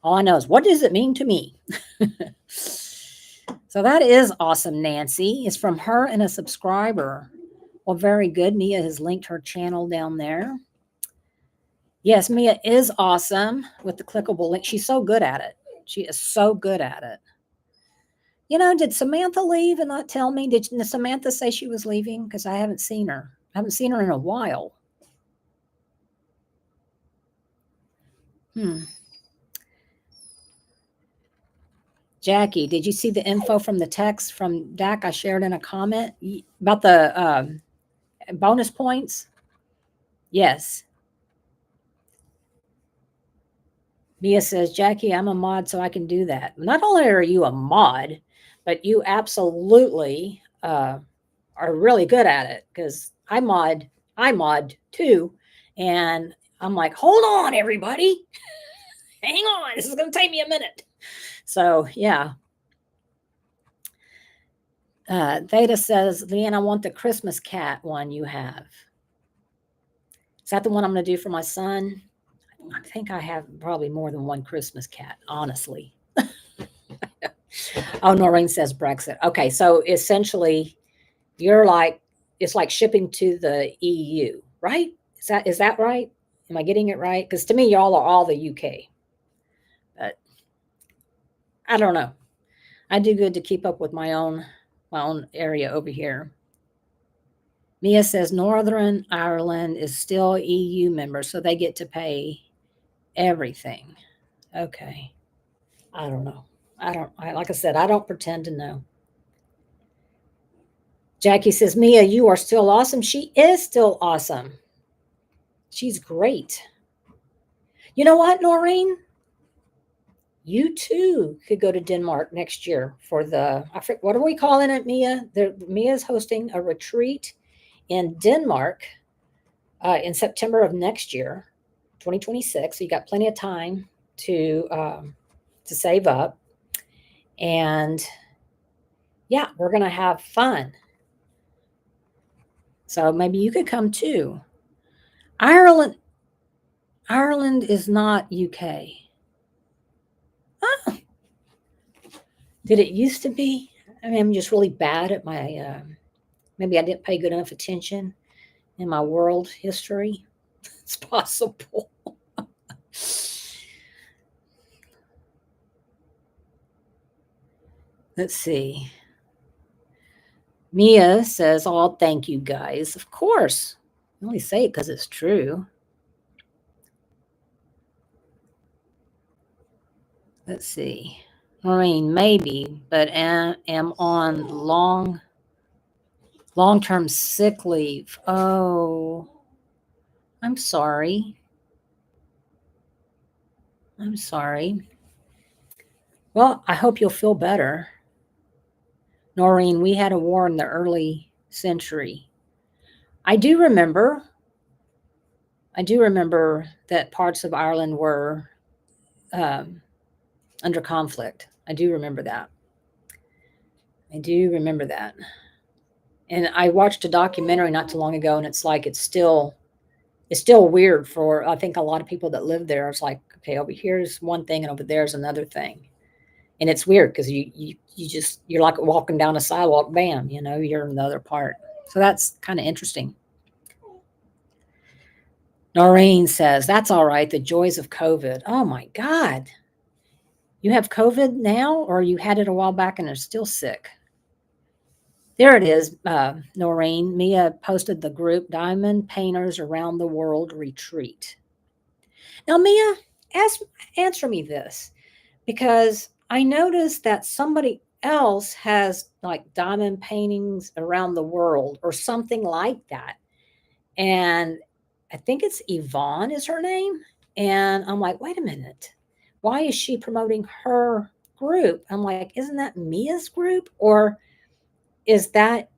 All I know is, what does it mean to me? So that is awesome, Nancy. It's from her and a subscriber. Well, very good. Mia has linked her channel down there. Yes, Mia is awesome with the clickable link. She's so good at it. She is so good at it. Did Samantha leave and not tell me? Did Samantha say she was leaving? Because I haven't seen her. I haven't seen her in a while. Jackie, did you see the info from the text from DAC I shared in a comment about the bonus points? Yes. Mia says, Jackie, I'm a mod, so I can do that. Not only are you a mod, but you absolutely are really good at it, because I mod too. And I'm like, hold on, everybody. Hang on. This is going to take me a minute. So, yeah. Theta says, Leanne, I want the Christmas cat one you have. Is that the one I'm going to do for my son? I think I have probably more than one Christmas cat, honestly. Oh, Noreen says Brexit. Okay, so essentially, you're like it's like shipping to the EU, right? Is that right? Am I getting it right? Because to me, y'all are all the UK, but I don't know. I do good to keep up with my own area over here. Mia says Northern Ireland is still EU member, so they get to pay everything. Okay. I don't know. Like I said, I don't pretend to know. Jackie says, Mia, you are still awesome. She is still awesome. She's great. You know what, Noreen? You too could go to Denmark next year for what are we calling it, Mia? Mia's hosting a retreat in Denmark in September of next year, 2026. So you got plenty of time to save up. And yeah, we're going to have fun. So maybe you could come too. Ireland is not UK. Oh, did it used to be? I mean, I'm just really bad at my maybe I didn't pay good enough attention in my world history. It's possible. Let's see. Mia says, "Oh, thank you guys. Of course. I only say it because it's true." Let's see. Maureen, maybe, but am on long-term sick leave. Oh, I'm sorry. I'm sorry. Well, I hope you'll feel better. Noreen, we had a war in the early century. I do remember. I do remember that parts of Ireland were um, under conflict. I do remember that. I do remember that. And I watched a documentary not too long ago, and it's like it's still weird for I think a lot of people that live there. It's like, okay, over here's one thing, and over there's another thing, and it's weird because you're like walking down a sidewalk, bam, you're in the other part. So that's kind of interesting. Noreen says, that's all right. The joys of COVID. Oh my God. You have COVID now, or you had it a while back and are still sick? There it is, Noreen. Mia posted the group Diamond Painters Around the World Retreat. Now, Mia, answer me this, because I noticed that somebody else has like diamond paintings around the world or something like that. And I think it's Yvonne is her name. And I'm like, wait a minute. Why is she promoting her group? I'm like, isn't that Mia's group? Or is that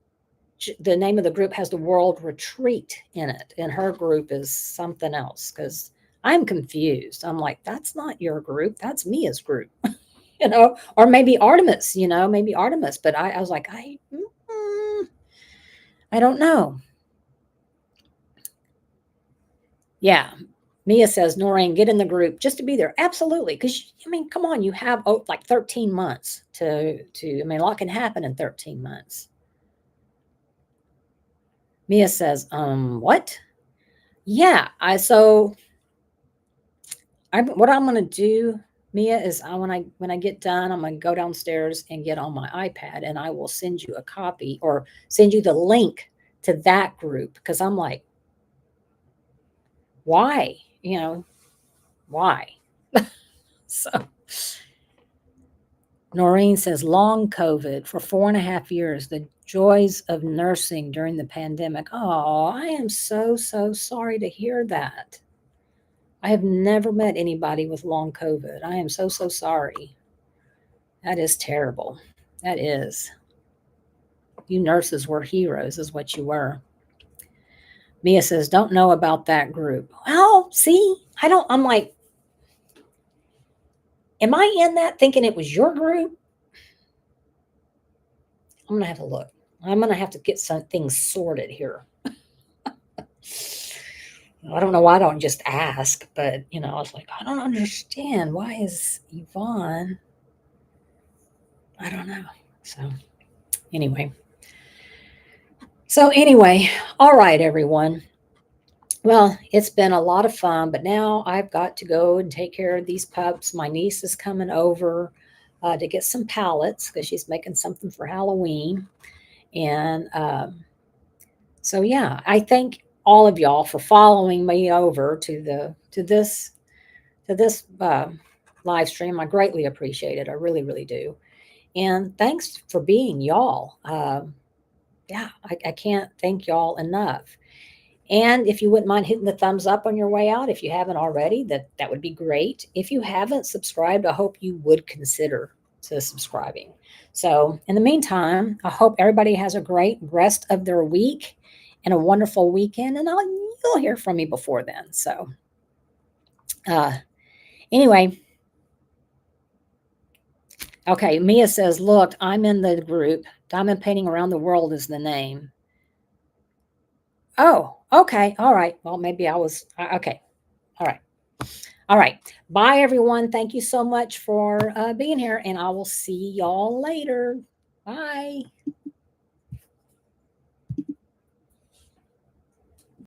the name of the group has the World Retreat in it? And her group is something else? Because I'm confused. I'm like, that's not your group. That's Mia's group. Or maybe Artemis, maybe Artemis. But I was like, I don't know. Yeah. Mia says, Noreen, get in the group just to be there. Absolutely. Because, come on, you have like 13 months a lot can happen in 13 months. Mia says, what? Yeah. What I'm going to do, Mia, is when I get done, I'm going to go downstairs and get on my iPad, and I will send you a copy or send you the link to that group, because I'm like, why? Why? So Noreen says, long COVID for 4.5 years, the joys of nursing during the pandemic. Oh, I am so, so sorry to hear that. I have never met anybody with long COVID. I am so, so sorry. That is terrible. That is. You nurses were heroes, is what you were. Mia says, don't know about that group. Well, see, I'm like, am I in that thinking it was your group? I'm going to have to look. I'm going to have to get some things sorted here. I don't know why I don't just ask, but I was like, I don't understand. Why is Yvonne? I don't know. Anyway. So anyway, all right, everyone. Well, it's been a lot of fun, but now I've got to go and take care of these pups. My niece is coming over to get some pallets because she's making something for Halloween. And so, yeah, I thank all of y'all for following me over to this live stream. I greatly appreciate it. I really, really do. And thanks for being y'all. Yeah, I can't thank y'all enough. And if you wouldn't mind hitting the thumbs up on your way out, if you haven't already, that would be great. If you haven't subscribed, I hope you would consider to subscribing. So in the meantime, I hope everybody has a great rest of their week and a wonderful weekend. And you'll hear from me before then. So anyway, okay. Mia says, look, I'm in the group. Diamond Painting Around the World is the name. Oh, okay. All right. Well, maybe I was okay. All right. All right. Bye, everyone. Thank you so much for being here, and I will see y'all later. Bye.